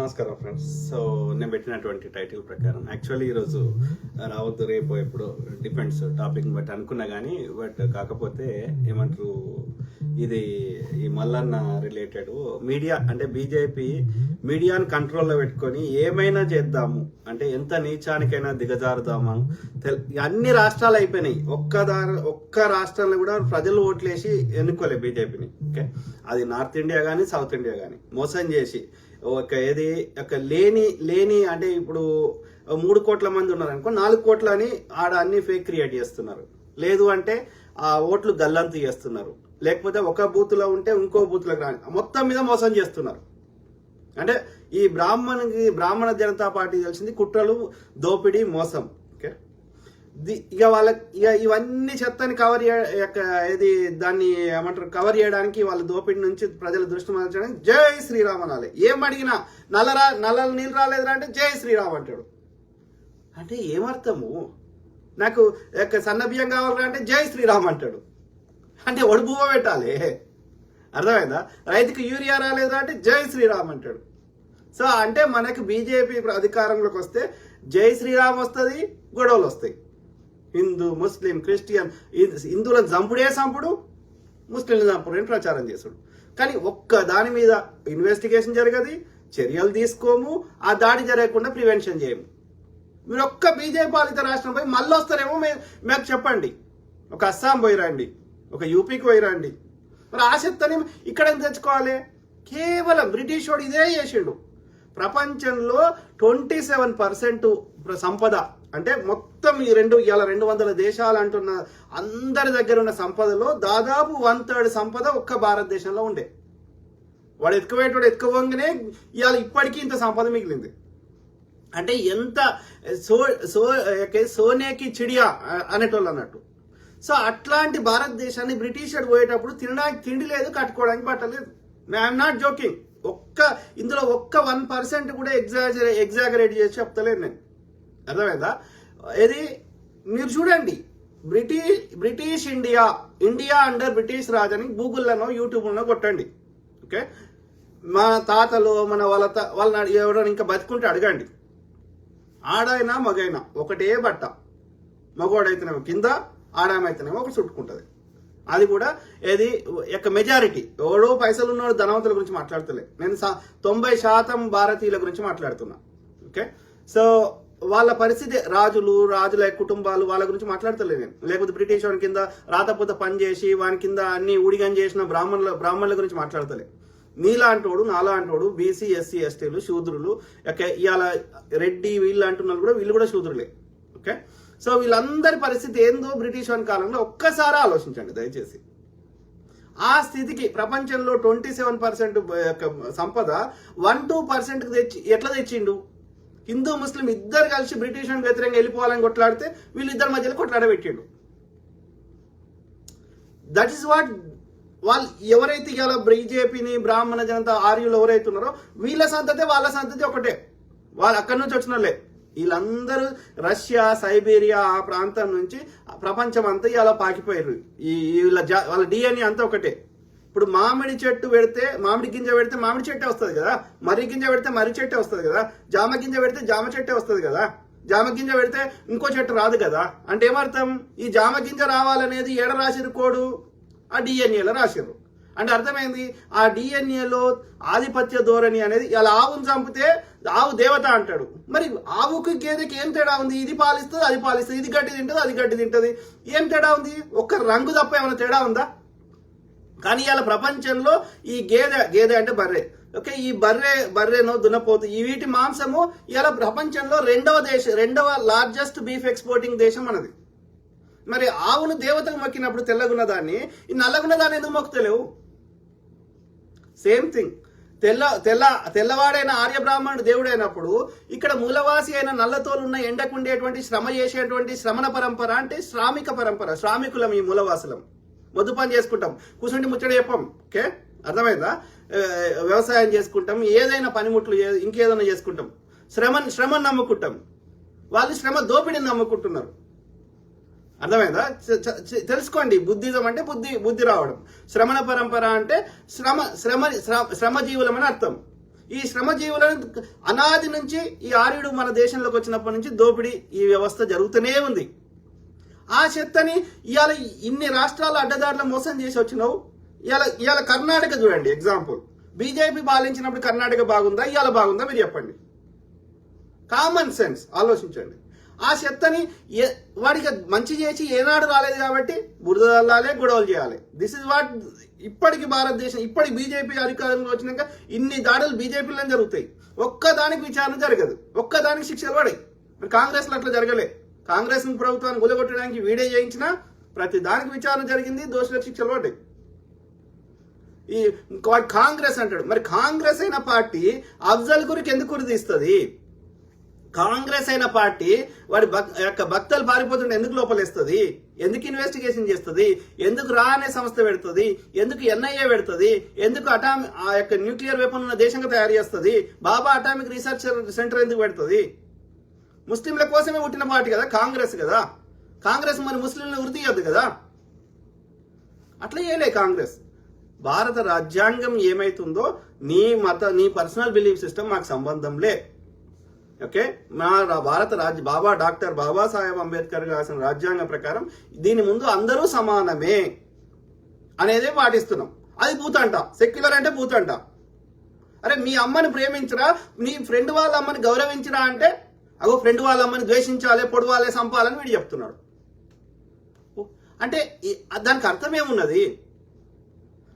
నమస్కారం friends. So నేను పెట్టినటువంటి టైటిల్ ప్రకారం యాక్చువల్లీ ఈరోజు రావద్దు రేపు ఎప్పుడు డిపెండ్స్ టాపిక్ బట్టి అనుకున్నా కానీ కాకపోతే ఏమంటారు ఇది ఈ మల్లన్న రిలేటెడ్ మీడియా అంటే బీజేపీ మీడియాని కంట్రోల్లో పెట్టుకొని ఏమైనా చేద్దాము అంటే ఎంత నీచానికైనా దిగజారుదామా అన్ని రాష్ట్రాలు అయిపోయినాయి. ఒక్క రాష్ట్రంలో కూడా ప్రజలు ఓట్లేసి ఎన్నుకోలేదు బీజేపీని. ఓకే, అది నార్త్ ఇండియా కానీ సౌత్ ఇండియా కానీ మోసం చేసి లేని అంటే ఇప్పుడు 3 కోట్ల మంది ఉన్నారు అనుకో 4 కోట్ల అని ఆడ అన్ని ఫేక్ క్రియేట్ చేస్తున్నారు. లేదు అంటే ఆ ఓట్లు గల్లంతు చేస్తున్నారు. లేకపోతే ఒక బూత్ లో ఉంటే ఇంకో బూత్ లో రాని మొత్తం మీద మోసం చేస్తున్నారు. అంటే ఈ బ్రాహ్మణ జనతా పార్టీ తెలిసింది కుట్రలు, దోపిడీ, మోసం. ఓకే, ఇక ఇవన్నీ చెత్తని కవర్ దాన్ని ఏమంటారు కవర్ చేయడానికి వాళ్ళ దోపిడీ నుంచి ప్రజల దృష్టి మరల్చడానికి జై శ్రీరామ్ అనాలి. ఏం అడిగినా నల్ల నీళ్ళు రాలేదురా అంటే జై శ్రీరామ్ అంటాడు. అంటే ఏమర్థము? నాకు సన్న బియ్యం కావాలరా అంటే జై శ్రీరామ్ అంటాడు. అంటే ఒడుబువ్వ పెట్టాలి, అర్థమైందా? రైతుకు యూరియా రాలేదురా అంటే జై శ్రీరామ్ అంటాడు. సో అంటే మనకు బీజేపీ అధికారంలోకి వస్తే జై శ్రీరామ్ వస్తుంది, గొడవలు వస్తాయి. హిందూ, ముస్లిం, క్రిస్టియన్, హిందువులను చంపుడే చంపుడు, ముస్లింలను చంపుడు ప్రచారం చేసుడు. కానీ ఒక్క దాని మీద ఇన్వెస్టిగేషన్ జరగదు, చర్యలు తీసుకోము, ఆ దాడి జరగకుండా ప్రివెన్షన్ చేయము. మీరు ఒక్క బీజేపీ పాలిత రాష్ట్రంపై మళ్ళీ వస్తారేమో మాకు చెప్పండి. ఒక అస్సాం పోయి రండి, ఒక యూపీకి పోయి రండి. మరి ఆ శక్తిని ఇక్కడ తెచ్చుకోవాలి? కేవలం బ్రిటిష్ వాడు ఇదే చేసిండు. ప్రపంచంలో 27% సంపద అంటే మొత్తం ఈ 200 దేశాలు అంటున్న అందరి దగ్గర ఉన్న సంపదలో దాదాపు 1/3 సంపద ఒక్క భారతదేశంలో ఉండే. వాడు ఎత్తుకుపోగానే ఇవాళ ఇప్పటికీ ఇంత సంపద మిగిలింది. అంటే ఎంత సోనేకి చిడియా అనేటోళ్ళు అన్నట్టు. సో అట్లాంటి భారతదేశాన్ని బ్రిటిష్ పోయేటప్పుడు తినడానికి తిండి లేదు, కట్టుకోవడానికి బట్టలేదు. I'm not joking. ఇందులో ఒక్క 1% కూడా ఎగ్జాగరేట్ చేసి చెప్తలేదు నేను, అర్థమైందా? ఇది మీరు చూడండి, British India under British Raj అని గూగుల్లోనో యూట్యూబ్లోనో కొట్టండి. ఓకే, మా తాతలు వాళ్ళ ఎవరైనా ఇంకా బతుకుంటే అడగండి. ఆడైనా మగైనా ఒకటే బట్ట, మగవాడైతేనేమో కింద, ఆడామైతేనేమో ఒక చుట్టుకుంటుంది. అది కూడా ఏది మెజారిటీ ఎవడో పైసలు ఉన్నవాడు ధనవంతుల గురించి మాట్లాడుతలే నేను. 90% భారతీయుల గురించి మాట్లాడుతున్నా. ఓకే, సో వాళ్ళ పరిస్థితి రాజుల కుటుంబాలు వాళ్ళ గురించి మాట్లాడతలే నేను. లేకపోతే బ్రిటిష్ వాడి కింద రాతపూత పని చేసి వాని కింద అన్ని ఊడిగం చేసిన బ్రాహ్మణుల గురించి మాట్లాడతలే. నీలాంటోడు, నాలాంటోడు, బీసీ, ఎస్సీ, ఎస్టీలు, శూద్రులు, ఇవాళ రెడ్డి వీళ్ళు అంటున్నారు కూడా, వీళ్ళు కూడా శూద్రులే. ఓకే, సో వీళ్ళందరి పరిస్థితి ఏందో బ్రిటిష్ వారి కాలంలో ఒక్కసారి ఆలోచించండి దయచేసి. ఆ స్థితికి ప్రపంచంలో 27% సంపద 1-2% తెచ్చి ఎట్లా తెచ్చిండు? హిందూ ముస్లిం ఇద్దరు కలిసి బ్రిటిష్ వారికి వ్యతిరేకంగా వెళ్ళిపోవాలని కొట్లాడితే వీళ్ళిద్దరి మధ్యలో కొట్లాడబెట్టిండు. దట్ ఈస్ వాట్ వాళ్ళు ఎవరైతే ఇవాళ బీజేపీని, బ్రాహ్మణ జనతా, ఆర్యులు ఎవరైతే ఉన్నారో వీళ్ళ సంతతి వాళ్ళ సంతతి ఒకటే. వాళ్ళు అక్కడి నుంచి వచ్చినలే. వీళ్ళందరూ రష్యా, సైబీరియా ఆ ప్రాంతం నుంచి ప్రపంచం అంతా ఇలా పాకిపోయారు. వాళ్ళ డిఎన్ఏ అంతా ఒకటే. ఇప్పుడు మామిడి చెట్టు పెడితే మామిడి గింజ పెడితే మామిడి చెట్టే వస్తుంది కదా, మర్రి గింజ పెడితే మర్రి చెట్టే వస్తుంది కదా, జామ గింజ పెడితే జామ చెట్టే వస్తుంది కదా, జామ గింజ పెడితే ఇంకో చెట్టు రాదు కదా. అంటే ఏమర్థం? ఈ జామ గింజ రావాలనేది ఏడ రాసిరు కోడు? ఆ డిఎన్ఏలో రాసిరు. అంటే అర్థమైంది, ఆ డిఎన్ఏలో ఆధిపత్య ధోరణి అనేది. ఇలా ఆవును చంపితే ఆవు దేవత అంటాడు. మరి ఆవుకి గేదెకి ఏం తేడా ఉంది? ఇది పాలిస్తుంది, అది పాలిస్తుంది, ఇది గడ్డి తింటుంది, అది గడ్డి తింటుంది. ఏం తేడా ఉంది? ఒక్క రంగు తప్ప ఏమైనా తేడా ఉందా? కానీ ఇలా ప్రపంచంలో ఈ గేదె అంటే బర్రె. ఓకే, ఈ బర్రెను దున్నపోతు ఈ వీటి మాంసము ఇలా ప్రపంచంలో రెండవ లార్జెస్ట్ బీఫ్ ఎక్స్పోర్టింగ్ దేశం మనది. మరి ఆవును దేవతకు మొక్కినప్పుడు తెల్లగున్న దాన్ని, ఈ నల్లగున్న దాన్ని ఎందుకు మొక్కుతలేవు? Same thing. తెల్లవాడైన ఆర్య బ్రాహ్మణుడు దేవుడైనప్పుడు ఇక్కడ మూలవాసి అయిన నల్లతోలున్న ఎండకుండేటువంటి శ్రమ చేసేటువంటి శ్రమణ పరంపర అంటే శ్రామిక పరంపర. శ్రామికులం ఈ మూలవాసులం. మొద్దు పని చేసుకుంటాం, కూర్చుండి ముచ్చట చెప్పాం. ఓకే, అర్థమైందా? వ్యవసాయం చేసుకుంటాం, ఏదైనా పనిముట్లు ఇంకేదైనా చేసుకుంటాం. శ్రమను నమ్ముకుంటాం. వాళ్ళు శ్రమ దోపిడిని నమ్ముకుంటున్నారు. అర్థమైందా? తెలుసుకోండి, బుద్ధిజం అంటే బుద్ధి రావడం. శ్రమణ పరంపర అంటే శ్రమజీవులం అని అర్థం. ఈ శ్రమజీవులను అనాది నుంచి ఈ ఆర్యుడు మన దేశంలోకి వచ్చినప్పటి నుంచి దోపిడీ ఈ వ్యవస్థ జరుగుతూనే ఉంది. ఆ చెత్తని ఇవాళ ఇన్ని రాష్ట్రాల అడ్డదారుల మోసం చేసి వచ్చినావు. ఇవాళ కర్ణాటక చూడండి ఎగ్జాంపుల్. బీజేపీ పాలించినప్పుడు కర్ణాటక బాగుందా, ఇవాళ బాగుందా మీరు చెప్పండి. కామన్ సెన్స్ ఆలోచించండి. ఆ చెత్తని వాడికి మంచి చేసి ఏనాడు రాలేదు కాబట్టి బురద చల్లాలి, గొడవలు చేయాలి. దిస్ ఇస్ వాట్ ఇప్పటికి భారతదేశం ఇప్పటికి బీజేపీ అధికారంలో వచ్చినాక ఇన్ని దాడులు బీజేపీలో జరుగుతాయి. ఒక్కదానికి విచారణ జరగదు, ఒక్కదానికి శిక్షలు పడాయి. మరి కాంగ్రెస్లో అట్లా జరగలే. కాంగ్రెస్ ప్రభుత్వాన్ని గులగొట్టడానికి వీడియో చేయించినా ప్రతి దానికి విచారణ జరిగింది, దోషులకు శిక్షలు పడ్డాయి. ఈ కాంగ్రెస్ అంటాడు. మరి కాంగ్రెస్ అయిన పార్టీ అఫ్జల్ గురికి ఎందుకు ఉరిదీస్తుంది? కాంగ్రెస్ అయిన పార్టీ వాడి యొక్క భక్తులు పారిపోతుంటే ఎందుకు లోపలేస్తుంది? ఎందుకు ఇన్వెస్టిగేషన్ చేస్తుంది? ఎందుకు రా అనే సంస్థ పెడుతుంది? ఎందుకు ఎన్ఐఏ పెడుతుంది? ఎందుకు ఆ యొక్క న్యూక్లియర్ వెపన్ ఉన్న దేశంగా తయారు చేస్తుంది? బాబా అటామిక్ రీసెర్చ్ సెంటర్ ఎందుకు పెడుతుంది? ముస్లింల కోసమే పుట్టిన పార్టీ కదా కాంగ్రెస్ కదా. కాంగ్రెస్ మరి ముస్లింలను ఉరితీయద్దు కదా. అట్లా చేయలే కాంగ్రెస్. భారత రాజ్యాంగం ఏమైతుందో నీ పర్సనల్ బిలీఫ్ సిస్టమ్ మాకు సంబంధం లే. ఓకే, మా భారత డాక్టర్ బాబాసాహెబ్ అంబేద్కర్ రాసిన రాజ్యాంగం ప్రకారం దీని ముందు అందరూ సమానమే అనేదే పాటిస్తున్నాం. అది బూతంట. సెక్యులర్ అంటే బూతంట. అరే మీ అమ్మని ప్రేమించరా, నీ ఫ్రెండ్ వాళ్ళ అమ్మని గౌరవించరా అంటే అగో ఫ్రెండ్ వాళ్ళ అమ్మని ద్వేషించాలి, పొడవాలే, సంపాలని వీడు చెప్తున్నాడు. అంటే దానికి అర్థం ఏమున్నది?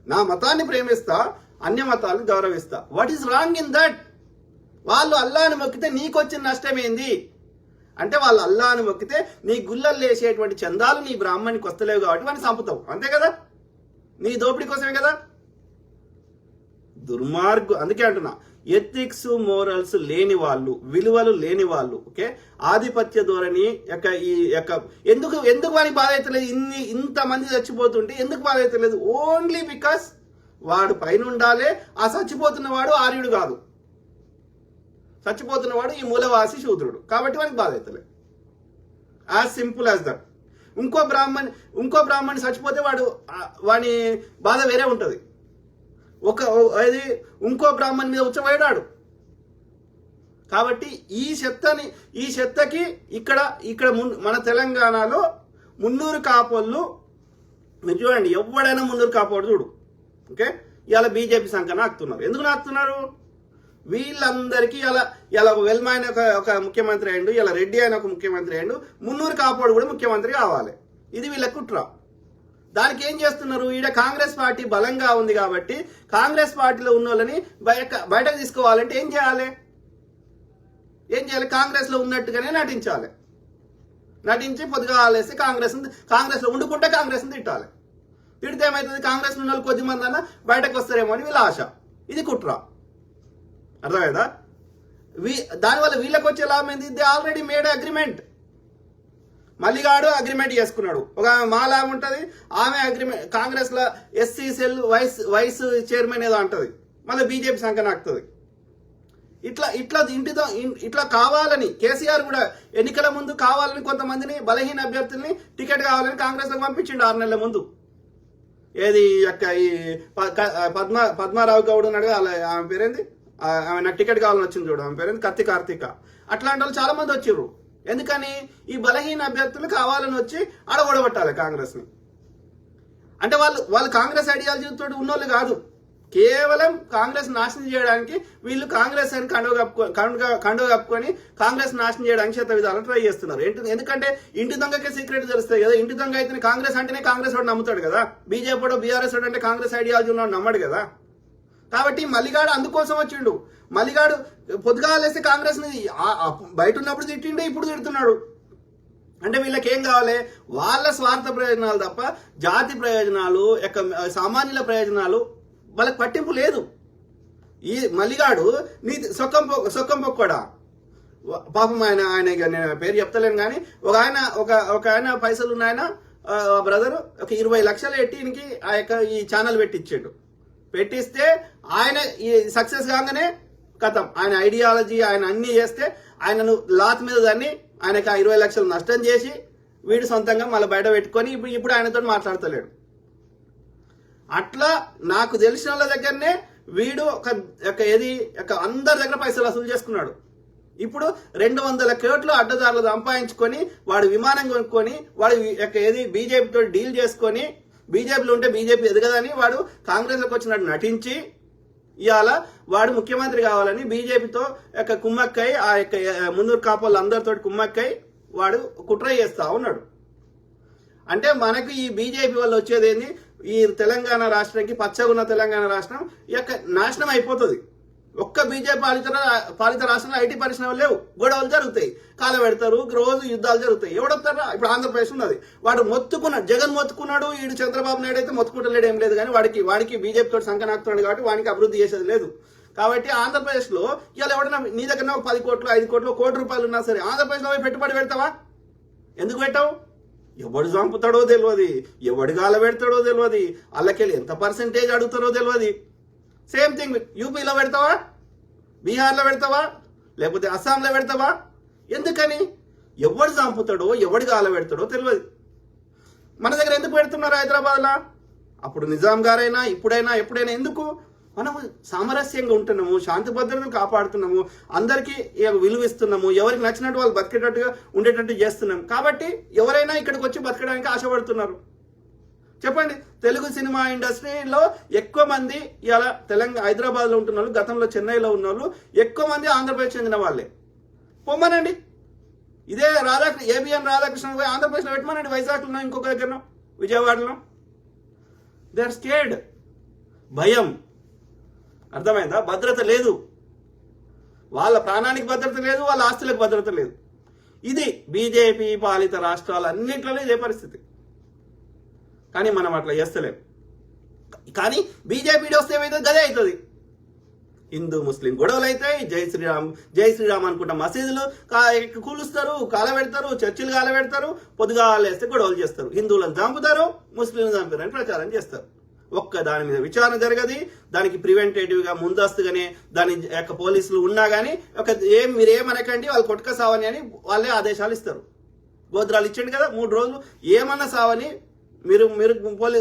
నా మతాన్ని ప్రేమిస్తా, అన్య మతాలను గౌరవిస్తా. What is wrong in that? వాళ్ళు అల్లాని మొక్కితే నీకొచ్చిన నష్టం ఏంది? అంటే వాళ్ళు అల్లాని మొక్కితే నీ గుళ్ళల్లో వేసేటువంటి చందాలు నీ బ్రాహ్మణికి వస్తలేవు కాబట్టి వాడిని చంపుతావు, అంతే కదా. నీ దోపిడీ కోసమే కదా. అందుకే అంటున్నా, ఎథిక్స్ మోరల్స్ లేని వాళ్ళు, విలువలు లేని వాళ్ళు, ఓకే, ఆధిపత్య ధోరణి ఎందుకు వానికి బాధ అవుతలేదు? ఇంతమంది చచ్చిపోతుంటే ఎందుకు బాధ అవుతలేదు? ఓన్లీ బికాస్ వాడు పైన ఉండాలే. ఆ చచ్చిపోతున్నవాడు ఆర్యుడు కాదు, చచ్చిపోతున్నవాడు ఈ మూలవాసి శూద్రుడు కాబట్టి వానికి బాధ అవుతలేదు. As simple as that. ఇంకో బ్రాహ్మణి చచ్చిపోతే వాని బాధ వేరే ఉంటుంది. ఇంకో బ్రాహ్మణ్ మీద ఉచ్చబోయాడు. కాబట్టి ఈ చెత్తకి ఇక్కడ మన తెలంగాణలో 300 కాపోళ్ళు మీరు చూడండి. ఎవడైనా 300 కాపోడు చూడు. ఓకే, ఇలా బీజేపీ సంఖ్య నాకుతున్నారు. ఎందుకు నాకుతున్నారు? వీళ్ళందరికీ ఇలా వెల్మ అయిన ఒక ముఖ్యమంత్రి అయ్యిండు, ఇలా రెడ్డి అయిన ఒక ముఖ్యమంత్రి అయ్యిండు, 300 కాపోడు కూడా ముఖ్యమంత్రి కావాలి. ఇది వీళ్ళ కుట్ర. దానికి ఏం చేస్తున్నారు? ఈడ కాంగ్రెస్ పార్టీ బలంగా ఉంది కాబట్టి కాంగ్రెస్ పార్టీలో ఉన్న వాళ్ళని బయటకు తీసుకోవాలంటే ఏం చేయాలి? కాంగ్రెస్ లో ఉన్నట్టుగానే నటించి పొద్దుగా ఆలేసి కాంగ్రెస్ లో ఉండుకుంటే కాంగ్రెస్ తిట్టాలి. తిడితే ఏమవుతుంది? కాంగ్రెస్ ఉన్న వాళ్ళు కొద్ది మంది అన్న బయటకు వస్తారేమో అని వీళ్ళ ఆశ. ఇది కుట్ర. అర్థమైందా? దానివల్ల వీళ్ళకి వచ్చే లాభం ఏంది? They already made agreement. Malligadu agreement చేసుకున్నాడు. ఒక మా లాభం ఉంటుంది, ఆమె అగ్రిమెంట్ కాంగ్రెస్ లో ఎస్సీ సెల్ వైస్ చైర్మన్ ఏదో అంటది, మళ్ళీ బీజేపీ సంఖ్య నాకుతుంది. ఇట్లా కావాలని కేసీఆర్ కూడా ఎన్నికల ముందు కావాలని కొంతమందిని బలహీన అభ్యర్థుల్ని టికెట్ కావాలని కాంగ్రెస్ లో పంపించిండు 6 నెలల ముందు. ఏది ఈ పద్మారావు గౌడ్ ఉన్నాడు, ఆమె పేరేంది, ఆమె నాకు టికెట్ కావాలని వచ్చింది చూడు, ఆమె పేరేంది కార్తీక. అట్లాంటి వాళ్ళు చాలా మంది వచ్చిర్రు. ఎందుకని? ఈ బలహీన అభ్యర్థులు కావాలని వచ్చి అడగొడగొట్టాలి కాంగ్రెస్ ని. అంటే వాళ్ళు కాంగ్రెస్ ఐడియాలజీతో ఉన్నోళ్ళు కాదు, కేవలం కాంగ్రెస్ నాశనం చేయడానికి వీళ్ళు కాంగ్రెస్ అని కండువ కప్పుకొని కాంగ్రెస్ నాశనం చేయడానికి శత విధాలు ట్రై చేస్తున్నారు. ఎందుకంటే ఇంటి దొంగకే సీక్రెట్ తెలుస్తాయి కదా. ఇంటి దొంగ అయితే కాంగ్రెస్ అంటేనే కాంగ్రెస్ వాడు నమ్ముతాడు కదా. బీజేపీ వాడు బీఆర్ఎస్ వాడు అంటే కాంగ్రెస్ ఐడియాలజీ ఉన్నాడు నమ్మడు కదా. కాబట్టి మల్లిగాడు అందుకోసం వచ్చిండు. మల్లిగాడు పొద్దుగాలేస్తే కాంగ్రెస్ ని బయట ఉన్నప్పుడు తిట్టిండే, ఇప్పుడు తిడుతున్నాడు. అంటే వీళ్ళకి ఏం కావాలి? వాళ్ళ స్వార్థ ప్రయోజనాలు తప్ప జాతి ప్రయోజనాలు, సామాన్యుల ప్రయోజనాలు వాళ్ళకి పట్టింపు లేదు. ఈ మల్లిగాడు నీ సొక్కం పొక్కడా పాపం. ఆయన నేను పేరు చెప్తలేను కానీ ఒక ఆయన పైసలు ఉన్న ఆయన బ్రదర్ ఒక 20 లక్షలు ఎట్టికి ఈ ఛానల్ పెట్టిస్తే ఆయన ఈ సక్సెస్ కాగానే కథం. ఆయన ఐడియాలజీ ఆయన అన్ని చేస్తే ఆయనను లాత్ మీద దాన్ని ఆయనకు 20 లక్షలు నష్టం చేసి వీడు సొంతంగా మళ్ళీ బయట పెట్టుకొని ఇప్పుడు ఆయనతో మాట్లాడతలేడు. అట్లా నాకు తెలిసిన వాళ్ళ దగ్గరనే వీడు ఏది అందరి దగ్గర పైసలు వసూలు చేసుకున్నాడు. ఇప్పుడు 200 కోట్లు అడ్డదారులు సంపాదించుకొని వాడు విమానం కొనుక్కొని వాడు ఏది బీజేపీతో డీల్ చేసుకొని బీజేపీలో ఉంటే బీజేపీ ఎదగదని వాడు కాంగ్రెస్లోకి వచ్చినట్టు నటించి ఇవాళ వాడు ముఖ్యమంత్రి కావాలని బీజేపీతో కుమ్మక్కై ఆ మున్నూరు కాపోళ్ళు అందరితో కుమ్మక్కై వాడు కుట్ర చేస్తా ఉన్నాడు. అంటే మనకు ఈ బీజేపీ వల్ల వచ్చేది ఏంది, ఈ తెలంగాణ రాష్ట్రానికి పచ్చగా ఉన్న తెలంగాణ రాష్ట్రం నాశనం అయిపోతుంది. ఒక్క బీజేపీ పాలిత రాష్ట్రంలో ఐటీ పరిశ్రమలు లేవు, గొడవలు జరుగుతాయి, కాలబెడతారు, రోజు యుద్ధాలు జరుగుతాయి. ఎవడొస్తారా? ఇప్పుడు ఆంధ్రప్రదేశ్ ఉన్నది, వాడు మొత్తుకున్నాడు, జగన్ మొత్తుకున్నాడు, ఈడు చంద్రబాబు నాయుడు అయితే మొత్తుకుంటలేడు, ఏం లేదు. కానీ వాడికి బీజేపీ తోటి సంకనాకుతున్నాడు కాబట్టి వాడికి అభివృద్ధి చేసేది లేదు. కాబట్టి ఆంధ్రప్రదేశ్ లో ఇవాళ ఎవడన్నా నీ దగ్గర 10 కోట్లు 5 కోట్లు కోటి రూపాయలు ఉన్నా సరే ఆంధ్రప్రదేశ్ లో పెట్టుబడి పెడతావా? ఎందుకు పెట్టావు? ఎవడు చంపుతాడో తెలియదు, ఎవడు గాల పెడతాడో తెలియదు, వాళ్ళకెళ్ళి ఎంత పర్సెంటేజ్ అడుగుతారో తెలియదు. సేమ్ థింగ్ యూపీలో పెడతావా, బీహార్లో పెడతావా, లేకపోతే అస్సాంలో పెడతావా? ఎందుకని? ఎవడు చంపుతాడో ఎవడు గాల పెడతాడో తెలియదు. మన దగ్గర ఎందుకు పెడుతున్నారు హైదరాబాద్లో? అప్పుడు నిజాం గారైనా ఇప్పుడైనా ఎప్పుడైనా ఎందుకు? మనము సామరస్యంగా ఉంటున్నాము, శాంతి భద్రతను కాపాడుతున్నాము, అందరికీ విలువ ఇస్తున్నాము, ఎవరికి నచ్చినట్టు వాళ్ళు బతికేటట్టుగా ఉండేటట్టు చేస్తున్నాం. కాబట్టి ఎవరైనా ఇక్కడికి వచ్చి బతకడానికి ఆశపడుతున్నారు. చెప్పండి, తెలుగు సినిమా ఇండస్ట్రీలో ఎక్కువ మంది ఇలా హైదరాబాద్లో ఉంటున్న వాళ్ళు, గతంలో చెన్నైలో ఉన్న వాళ్ళు ఎక్కువ మంది ఆంధ్రప్రదేశ్ చెందిన వాళ్ళే. పొమ్మనండి, ఇదే ఏబిఎన్ రాధాకృష్ణ ఆంధ్రప్రదేశ్లో పెట్టమనండి, వైజాగ్లో, ఇంకొక దగ్గరనో, విజయవాడలో. They are scared. భయం. అర్థమైందా? భద్రత లేదు, వాళ్ళ ప్రాణానికి భద్రత లేదు, వాళ్ళ ఆస్తులకు భద్రత లేదు. ఇది బీజేపీ పాలిత రాష్ట్రాలన్నింటిలో ఇదే పరిస్థితి. కానీ మనం అట్లా చేస్తలేం. కానీ బీజేపీ వస్తే ఏమైతే గదే అవుతుంది. హిందూ ముస్లిం గొడవలు అవుతాయి, జై శ్రీరామ్ అనుకుంటా మసీదులు కూలుస్తారు, కాలబెడతారు, చర్చిలు కాలబెడతారు, పొద్దుగాలేస్తే గొడవలు చేస్తారు, హిందువులను చంపుతారు, ముస్లింలు చంపారని ప్రచారం చేస్తారు. ఒక్క దాని మీద విచారణ జరగది. దానికి ప్రివెంటేటివ్ గా ముందస్తుగానే దాని పోలీసులు ఉన్నా కానీ మీరేమనకండి, వాళ్ళు కొట్టుక సావని అని వాళ్ళే ఆదేశాలు ఇస్తారు. గోత్రాలు ఇచ్చిండు కదా, 3 రోజులు ఏమన్నా సావని మీరు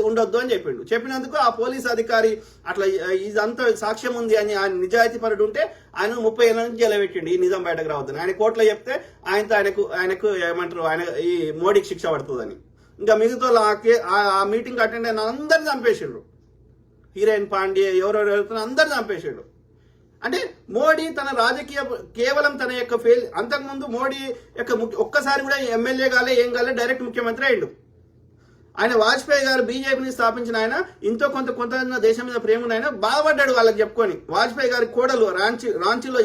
ఉండొద్దు అని చెప్పినందుకు ఆ పోలీస్ అధికారి అట్లా ఇదంతా సాక్ష్యం ఉంది అని ఆయన నిజాయితీ పరుడు ఉంటే ఆయన 30 ఏళ్ళ నుంచి జైలు పెట్టిండు. ఈ నిజం బయటకు రావద్దని ఆయన కోర్టులో చెప్తే ఆయనకు ఏమంటారు, ఆయన ఈ మోడీకి శిక్ష పడుతుందని. ఇంకా మిగతా ఆ మీటింగ్ అటెండ్ అయిన అందరిని చంపేసిండ్రు. హీరోయిన్ పాండ్యే ఎవరెవరు అందరిని చంపేసిండు. అంటే మోడీ తన రాజకీయ కేవలం తన యొక్క అంతకుముందు మోడీ ఒక్కసారి కూడా ఎమ్మెల్యే కాలే, ఏం కాలే, డైరెక్ట్ ముఖ్యమంత్రి అయ్యిండు. ఆయన వాజ్పేయి గారు బీజేపీని స్థాపించిన ఆయన ఇంతో కొంత దేశం మీద ప్రేమ ఆయన బాధపడ్డాడు వాళ్ళకి చెప్పుకొని. వాజ్పేయి గారి కోడలు రాంచీలో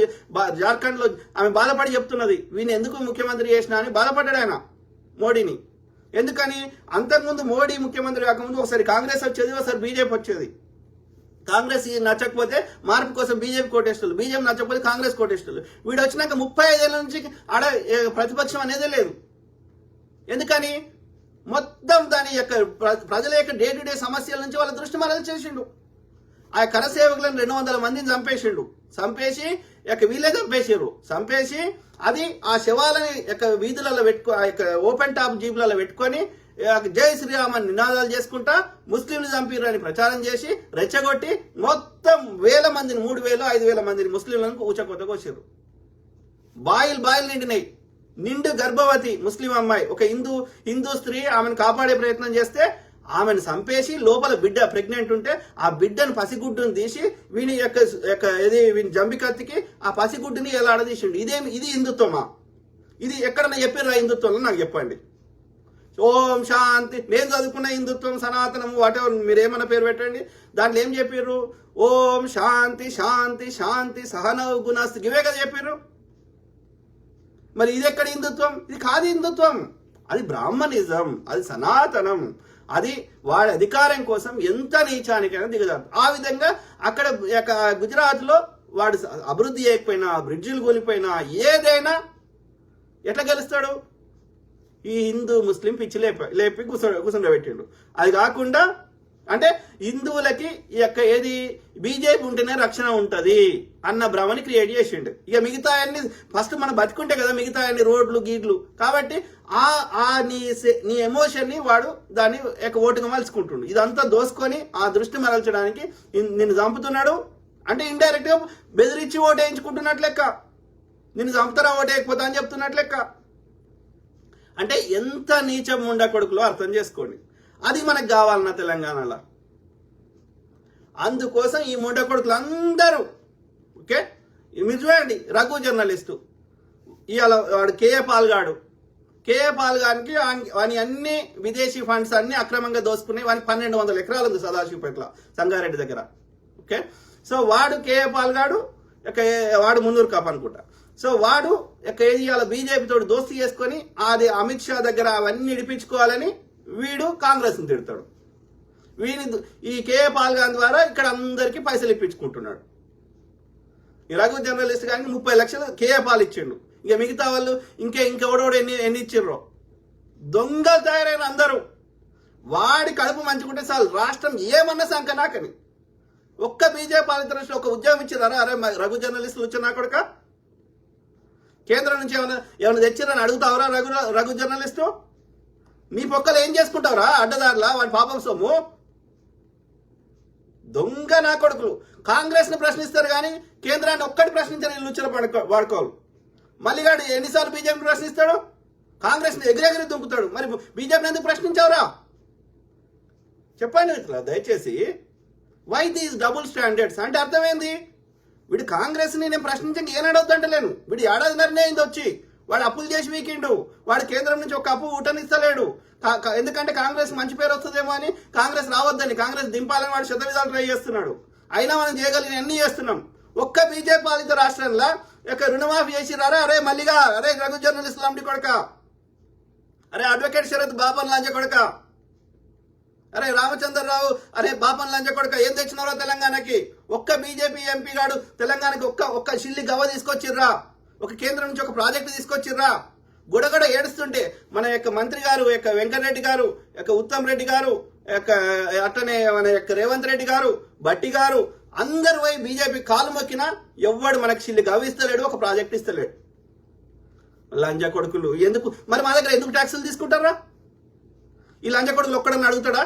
జార్ఖండ్ లో ఆమె బాధపడి చెప్తున్నది, వీని ఎందుకు ముఖ్యమంత్రి చేసినా అని బాధపడ్డాడు ఆయన మోడీని. ఎందుకని? అంతకుముందు మోడీ ముఖ్యమంత్రి కాకముందు ఒకసారి కాంగ్రెస్ వచ్చేది, ఒకసారి బీజేపీ వచ్చేది. కాంగ్రెస్ నచ్చకపోతే మార్పు కోసం బీజేపీ కోటేస్టులు, బీజేపీ నచ్చకపోతే కాంగ్రెస్ కోటేస్టులు. వీడు వచ్చినాక 35 ఏళ్ళ నుంచి ఆడ ప్రతిపక్షం అనేదే లేదు. ఎందుకని? మొత్తం దాని యొక్క ప్రజల యొక్క డే టు డే సమస్యల నుంచి వాళ్ళ దృష్టి మరలు చేసిండు. ఆ కరసేవకులను 200 మందిని చంపేసి వీళ్ళే చంపేసి అది ఆ శవాలని వీధులలో ఓపెన్ టాప్ జీపులలో పెట్టుకొని జై శ్రీరామ్ అని నినాదాలు చేసుకుంటా ముస్లింలు చంపిర్రు అని ప్రచారం చేసి రెచ్చగొట్టి మొత్తం 1000 మందిని 3000 5000 మందిని ముస్లింలను ఊచకొత్తగా వచ్చారు. బాయిల్ నిండినాయి. నిండు గర్భవతి ముస్లిం అమ్మాయి, ఒక హిందూ స్త్రీ, ఆమెను కాపాడే ప్రయత్నం చేస్తే ఆమెను చంపేసి లోపల బిడ్డ ప్రెగ్నెంట్ ఉంటే ఆ బిడ్డను పసిగుడ్డును తీసి వీని జంబికత్తికి ఆ పసిగుడ్డుని ఎలా ఆడదీసిండు. ఇది హిందుత్వమా? ఇది ఎక్కడన్నా చెప్పారు హిందుత్వంలో? నాకు చెప్పండి. ఓం శాంతి, నేను చదువుకున్న హిందుత్వం సనాతనము వాటెవర్ మీరేమన్నా పేరు పెట్టండి, దాంట్లో ఏం చెప్పారు? ఓం శాంతి శాంతి శాంతి సహనౌ గుణాస్తి, ఇవే కదా చెప్పారు. మరి ఇది ఎక్కడ హిందుత్వం? ఇది కాదు హిందుత్వం, అది బ్రాహ్మణిజం, అది సనాతనం. అది వాడి అధికారం కోసం ఎంత నీచానికైనా దిగజారు. ఆ విధంగా అక్కడ గుజరాత్ లో వాడు అభివృద్ధి చేయకపోయినా, బ్రిడ్జిలు కూలిపోయినా, ఏదైనా ఎట్లా గెలుస్తాడు? ఈ హిందూ ముస్లిం పిచ్చి లేపి కూర్చుండబెట్టిండు. అది కాకుండా అంటే హిందువులకి ఏది బీజేపీ ఉంటేనే రక్షణ ఉంటది అన్న భ్రమని క్రియేట్ చేసిండు. ఇక మిగతా అన్ని ఫస్ట్ మనం బతుకుంటే కదా మిగతా అన్ని రోడ్లు గీడ్లు. కాబట్టి నీ ఎమోషన్ ని వాడు దాన్ని ఓటుగా మలుచుకుంటుండు. ఇదంతా దోసుకొని ఆ దృష్టి మరల్చడానికి నిన్ను చంపుతున్నాడు, అంటే ఇండైరెక్ట్ గా బెదిరించి ఓటు వేయించుకుంటున్నట్లు లెక్క, నిన్ను చంపుతారా ఓటు వేయకపోతా అని చెప్తున్నట్లు లెక్క. అంటే ఎంత నీచం ఉండ కొడుకులో అర్థం చేసుకోండి. అది మనకు కావాలన్న తెలంగాణలో. అందుకోసం ఈ ముండ కొడుకులు అందరూ ఓకే. మీరు చూడండి, రఘు జర్నలిస్టు ఇవాళ వాడు కేఏ పాల్ గారికి వాని అన్ని విదేశీ ఫండ్స్ అన్ని అక్రమంగా దోసుకున్నాయి. వానికి 1200 ఎకరాలు ఉంది సదాశివపేటలో సంగారెడ్డి దగ్గర. ఓకే, సో వాడు కేఏ పాల్ గాడు వాడు మున్నూరు కాపు అనుకుంటా. సో వాడు ఇవాళ బీజేపీ తోటి దోస్తీ చేసుకొని అది అమిత్ షా దగ్గర అవన్నీ ఇడిపించుకోవాలని వీడు కాంగ్రెస్ని తిడతాడు. వీని ఈ కేఏ పాల్ గారి ద్వారా ఇక్కడ అందరికీ పైసలు ఇప్పించుకుంటున్నాడు. ఈ రఘు జర్నలిస్ట్ కానీ 30 లక్షలు కేఏ పాల్ ఇచ్చిండు. ఇక మిగతా వాళ్ళు ఇంకెవడోడు ఎన్ని ఇచ్చిర్రో. దొంగలు తయారైన అందరూ. వాడి కడుపు మంచుకుంటే చాలు రాష్ట్రం ఏమన్నా సంకనాకని. ఒక్క బీజేపీ పాలిత రాష్ట్రంలో ఒక ఉద్యోగం ఇచ్చిరారా? అరే రఘు జర్నలిస్టులు వచ్చినా కొడుక, కేంద్రం నుంచి ఏమైనా తెచ్చిరని అడుగుతావరా? రఘు జర్నలిస్టు నీ పొక్కలు ఏం చేసుకుంటావురా? అడ్డదారులా వాడి పాపం సొమ్ము. దొంగ నా కొడుకులు కాంగ్రెస్ ని ప్రశ్నిస్తారు కానీ కేంద్రాన్ని ఒక్కటి ప్రశ్నించారు. వీళ్ళు లుచ్చలు వాడుకోవాలి. మళ్ళీగాడు ఎన్నిసార్లు బీజేపీ ప్రశ్నిస్తాడు? కాంగ్రెస్ ని ఎగిరెగిరి దుంకుతాడు. మరి బీజేపీని ఎందుకు ప్రశ్నించావురా? చెప్పండి మిత్రులు దయచేసి. వై దీస్ డబుల్ స్టాండర్డ్స్ అంటే అర్థమైంది. వీడు కాంగ్రెస్ ని నేను ప్రశ్నించండి ఏనాడొద్దంటలేను. వీడు ఏడాదిన్నరనే అయింది వచ్చి. వాడు అప్పులు చేసి వీకిండు. వాడు కేంద్రం నుంచి ఒక అప్పు ఊటనిస్తలేడు. ఎందుకంటే కాంగ్రెస్ మంచి పేరు వస్తుందేమో అని, కాంగ్రెస్ రావద్దని, కాంగ్రెస్ దింపాలని వాడు శతవిధాలు ట్రై చేస్తున్నాడు. అయినా మనం చేయగలిగిన అన్ని చేస్తున్నాం. ఒక్క బీజేపీ పాలిత రాష్ట్రంలో రుణమాఫీ చేసిరారా? అరే మల్లిగా, అరే రఘు జర్నలిస్టులు అమ్మడి కొడక, అరే అడ్వకేట్ శరత్ బాపన్ లంజ కొడక, అరే రామచంద్రరావు అరే బాపన్ లంజ కొడక, ఏం తెచ్చినారో తెలంగాణకి? ఒక్క బీజేపీ ఎంపీ గాడు తెలంగాణకి ఒక్క షిల్లి గవ్వ తీసుకొచ్చిర్రా? ఒక కేంద్రం నుంచి ఒక ప్రాజెక్టు తీసుకొచ్చిర్రా? గుడగడ ఏడుస్తుంటే మన మంత్రి గారు వెంకటరెడ్డి గారు, ఉత్తమ్ రెడ్డి గారు, అట్లనే మన రేవంత్ రెడ్డి గారు, బట్టి గారు అందరు పోయి బీజేపీ కాలు మొక్కినా ఎవ్వడు మనకి షిల్లి గవ్వ ఇస్తలేడు, ఒక ప్రాజెక్ట్ ఇస్తలేడు. లంజ కొడుకులు ఎందుకు మరి మా దగ్గర ఎందుకు ట్యాక్సులు తీసుకుంటారా? ఈ లంజ కొడుకులు ఒక్కడని అడుగుతాడా?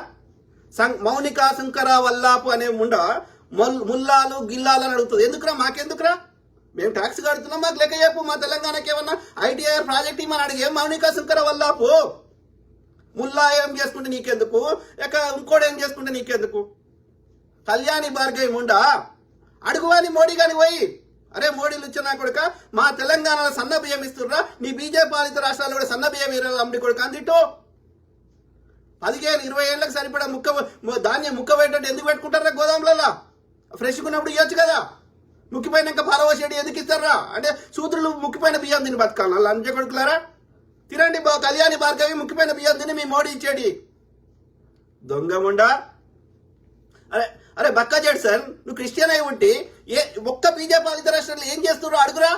మౌనిక శంకర వల్లాపు అనే ముండ ముల్లాలు గిల్లాలు అని అడుగుతుంది. ఎందుకురా? మాకెందుకురా? మేము ట్యాక్స్ కడుతున్నాం, మాకు లెక్క చెప్పు. మా తెలంగాణకి ఏమన్నా ఐటీఐఆర్ ప్రాజెక్ట్ ఇవ్వమని అడిగి ఏం మౌనిక శంకర వల్లాపు? ముల్లా ఏం చేసుకుంటే నీకెందుకు? ఇంకోటి ఏం చేసుకుంటే నీకెందుకు? కళ్యాణి భార్గవి ముండా అడుగువాని మోడీ గాని పోయి, అరే మోడీలు ఇచ్చిన కొడుక మా తెలంగాణలో సన్న బియ్యం ఇస్తుర్రా, నీ బీజేపీ పాలిత రాష్ట్రాల్లో కూడా సన్న బియ్యం ఇరవై అమ్మడి కొడుక అందిట్టు 15-20 ఏళ్ళకి సరిపడా ధాన్యం ముక్క పెట్టండి. ఎందుకు పెట్టుకుంటారా గోదాములలో? ఫ్రెష్గా ఉన్నప్పుడు ఇవ్వచ్చు కదా. ముక్కిపోయినాక పారవసేడి ఎందుకు ఇస్తారా? అంటే సూత్రులు ముక్కిపోయిన బియ్యం తిని బతకాలి. లంజ కొడుకులారా తినండి. కళ్యాణి భార్గవి ముక్కిపోయిన బియ్యం తిని మీ మోడీ ఇచ్చేడి. దొంగముండా. అరే బక్కా జడ్సన్, నువ్వు క్రిస్టియన్ అయి ఉంటే ఒక్క బీజేపీ పాలిత రాష్ట్రాల్లో ఏం చేస్తున్నారో అడుగురా.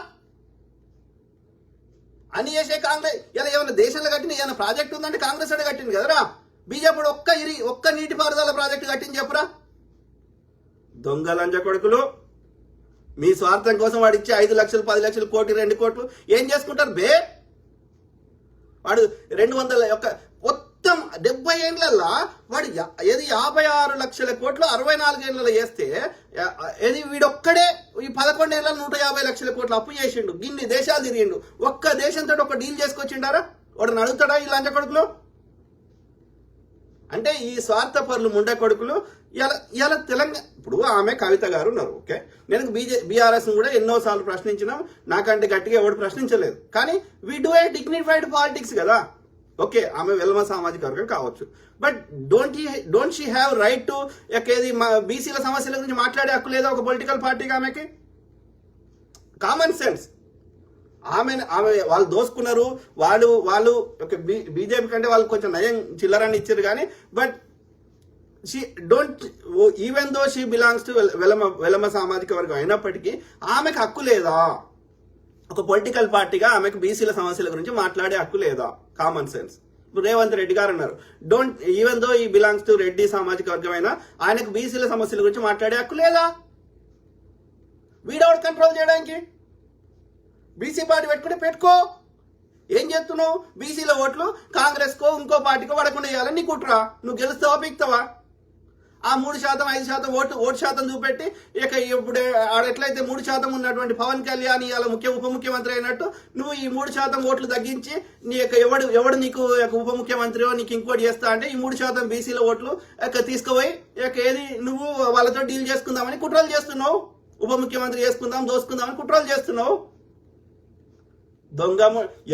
అని చేసే కాంగ్రెస్ ఇలా ఏమైనా దేశంలో కట్టిన ఏమైనా ప్రాజెక్ట్ ఉందంటే కాంగ్రెస్ అడే కట్టింది కదరా. బీజేపీ ఒక్క నీటిపారుదల ప్రాజెక్టు కట్టింది చెప్పురా. దొంగ లంజ కొడుకులు మీ స్వార్థం కోసం వాడు ఇచ్చే 5 లక్షలు 10 లక్షలు కోటి 2 కోట్లు ఏం చేసుకుంటారు బే? వాడు 200 మొత్తం 70 ఏళ్ళల్లో వాడు 56 లక్షల కోట్లు 64 ఏళ్ళలో వేస్తే వీడొక్కడే ఈ 11 ఏళ్ళలో 150 లక్షల కోట్లు అప్పు చేసిండు. గిన్ని దేశాలు తిరిగిండు. ఒక్క దేశంతో ఒక డీల్ చేసుకొచ్చిండారా? వాడు అడుగుతాడా ఈ లంచ కొడుకులు? అంటే ఈ స్వార్థ పరులు ముండే కొడుకులు ఇలా తెలంగాణ. ఇప్పుడు ఆమె కవిత గారు ఉన్నారు. ఓకే, నేను బీఆర్ఎస్ కూడా ఎన్నోసార్లు ప్రశ్నించినాం. నాకంటే గట్టిగా ఎవడు ప్రశ్నించలేదు. కానీ we do a dignified politics కదా. ఓకే, ఆమె వెల్మ సామాజిక వర్గం కావచ్చు. But don't she have right to బీసీల సమస్యల గురించి మాట్లాడే హక్కు లేదా ఒక పొలిటికల్ పార్టీకి? ఆమెకి కామన్ సెన్స్. ఆమె వాళ్ళు దోసుకున్నారు. వాళ్ళు బీజేపీ కంటే వాళ్ళు కొంచెం నయం చిల్లరాన్ని ఇచ్చారు కానీ but she don't even though she belongs to Velama సామాజిక వర్గం అయినప్పటికీ ఆమెకు హక్కు లేదా? ఒక పొలిటికల్ పార్టీగా ఆమెకు బీసీల సమస్యల గురించి మాట్లాడే హక్కు లేదా? Common sense. రేవంత్ రెడ్డి గారు అన్నారు, ఈవెన్ దో ఈ బిలాంగ్స్ టు రెడ్డి సామాజిక వర్గం అయినా ఆయనకు బీసీల సమస్యల గురించి మాట్లాడే హక్కు లేదా? వీడౌట్ కంట్రోల్ చేయడానికి బీసీ పార్టీ పెట్టుకో. ఏం చేస్తున్నావు? బీసీల ఓట్లు కాంగ్రెస్ కో ఇంకో పార్టీకో పడకుండా చేయాలని నీ కుట్రా. నువ్వు గెలుస్తావా పీక్తావా? ఆ 3%, 5% ఓటు శాతం చూపెట్టి ఇక ఇప్పుడు ఎట్లయితే 3% ఉన్నటువంటి పవన్ కళ్యాణ్ ఇవాళ ఉప ముఖ్యమంత్రి అయినట్టు నువ్వు ఈ 3% ఓట్లు తగ్గించి నీ యొక్క ఎవడు నీకు ఉప ముఖ్యమంత్రి నీకు ఇంకోటి చేస్తా అంటే ఈ 3% బీసీల ఓట్లు తీసుకుపోయి ఏది నువ్వు వాళ్ళతో డీల్ చేసుకుందామని కుట్రలు చేస్తున్నావు. ఉప ముఖ్యమంత్రి చేసుకుందాం దోసుకుందామని కుట్రలు చేస్తున్నావు. దొంగ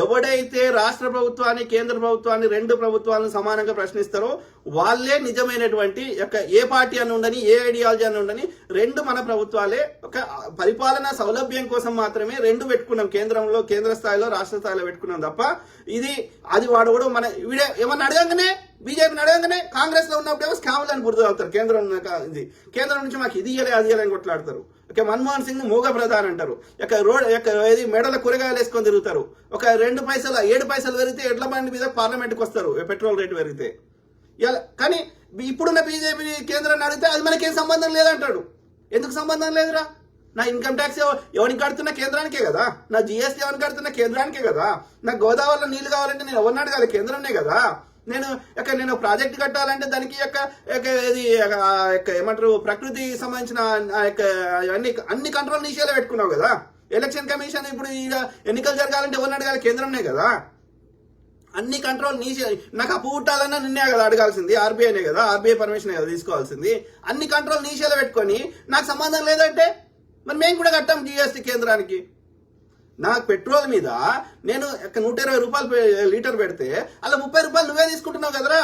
ఎవడైతే రాష్ట్ర ప్రభుత్వాన్ని కేంద్ర ప్రభుత్వాన్ని రెండు ప్రభుత్వాలను సమానంగా ప్రశ్నిస్తారో వాళ్ళే నిజమైనటువంటి ఏ పార్టీ అని ఉండని ఏ ఐడియాలజీ అని ఉండని రెండు మన ప్రభుత్వాలే ఒక పరిపాలనా సౌలభ్యం కోసం మాత్రమే రెండు పెట్టుకున్నాం. కేంద్ర స్థాయిలో రాష్ట్ర స్థాయిలో పెట్టుకున్నాం తప్ప అది వాడు కూడా మన వీడే ఏమన్నా అడగంగానే బీజేపీని అడగంగానే కాంగ్రెస్ లో ఉన్నప్పుడేమో స్కాములని బురద అవుతారు. కేంద్రం నుంచి మాకు ఇది ఇయ్యలే అది ఇయ్యలని కొట్లాడతారు. మన్మోహన్ సింగ్ మూగ ప్రధాని అంటారు. మెడల కూరగాయలు వేసుకొని తిరుగుతారు. ఒక 2 పైసలు 7 పైసలు పెరిగితే ఎడ్ల బండి మీద పార్లమెంట్కి వస్తారు పెట్రోల్ రేటు పెరిగితే. కానీ ఇప్పుడున్న బీజేపీ కేంద్రాన్ని అడిగితే అది మనకేం సంబంధం లేదంటాడు. ఎందుకు సంబంధం లేదురా? నా ఇన్కమ్ ట్యాక్స్ ఎవరికి కడుతున్నా కేంద్రానికే కదా, నా జిఎస్టీ ఎవరికి కడుతున్నా కేంద్రానికే కదా, నాకు గోదావరిలో నీళ్లు కావాలంటే నేను ఎవరిని అడగాలి? కేంద్రంనే కదా. నేను ప్రాజెక్ట్ కట్టాలంటే దానికి ఏమంటారు ప్రకృతి సంబంధించిన అన్ని కంట్రోల్ నిషేధాలు పెట్టుకున్నావు కదా. ఎలక్షన్ కమిషన్ ఇప్పుడు ఎన్నికలు జరగాలంటే ఎవరిని అడగాలి? కేంద్రంనే కదా. అన్ని కంట్రోల్ నాకు అప్పు పుట్టాలన్నా నిన్నే కదా అడగాల్సింది, ఆర్బీఐనే కదా, ఆర్బీఐ పర్మిషన్ కదా తీసుకోవాల్సింది. అన్ని కంట్రోల్ నిషేధాలు పెట్టుకొని నాకు సంబంధం లేదంటే మరి మేము కూడా కట్టాం జిఎస్టీ కేంద్రానికి. నాకు పెట్రోల్ మీద నేను 120 రూపాయలు లీటర్ పెడితే అలా 30 రూపాయలు నువ్వే తీసుకుంటున్నావు కదరా.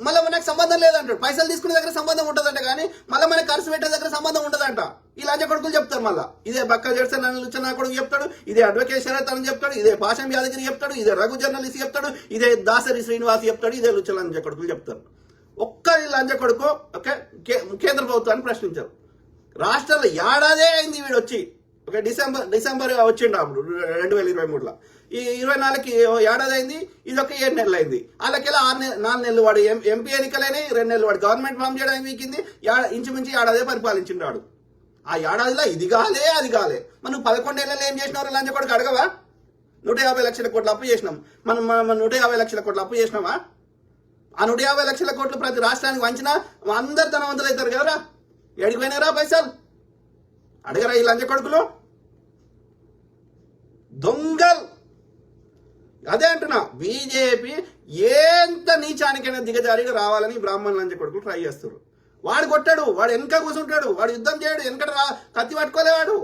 మళ్ళీ మనకు సంబంధం లేదంటాడు. పైసలు తీసుకునే దగ్గర సంబంధం ఉంటుందంట కానీ మళ్ళీ మనకి ఖర్చు పెట్టే దగ్గర సంబంధం ఉండదంట. ఈ లంచ కొడుకులు చెప్తారు. మళ్ళీ ఇదే బక్క జడ్సన్ నా కొడుకు చెప్తాడు, ఇదే అడ్వకేట్ శరత్ అని చెప్తాడు, ఇదే పాషం యాదగిరి చెప్తాడు, ఇదే రఘు జర్నలిస్ట్ చెప్తాడు, ఇదే దాసరి శ్రీనివాస్ చెప్తాడు, ఇదే లుచ్చ లంచ కొడుకులు చెప్తారు. ఒక్క లంచ కొడుకు కేంద్ర ప్రభుత్వాన్ని ప్రశ్నించారు. రాష్ట్రంలో ఏడాదే అయింది వీడు వచ్చి. డిసెంబర్ వచ్చిండు అప్పుడు 2023లో. ఈ 24కి ఏడాది అయింది. ఇది ఒక 7 నెలలు అయింది. వాళ్ళకెలా 4 నెలలు వాడు ఎంపీ ఎన్నికలైనాయి, 2 నెలలు వాడు గవర్నమెంట్ ఫామ్ చేయడానికి వీకింది. ఇంచుమించి ఏడాదే పరిపాలించిండు వాడు. ఆ ఏడాదిలో ఇది కాలే అది కాలే. మనం 11 ఏళ్ళలో ఏం చేసినారు లంచ కొడుకు అడగవా? 150 లక్షల కోట్లు అప్పు చేసినాం. మనం 150 లక్షల కోట్లు అప్పు చేసినామా? ఆ 150 లక్షల కోట్లు ప్రతి రాష్ట్రానికి వంచినా అందరు ధనవంతులు అవుతారు కదరా. ఎడికి పోయినారా పైసలు? అడగరా ఈ లంచ కొడుకులు? దొంగలు. అదే అంటున్నా, బీజేపీ ఎంత నీచానికైనా దిగజారిగా రావాలని బ్రాహ్మణ లంచ కొడుకులు ట్రై చేస్తారు. వాడు కొట్టాడు, వాడు వెనక కూర్చుంటాడు, వాడు యుద్ధం చేయడు, వెనకట కత్తి పట్టుకోలేవాడు.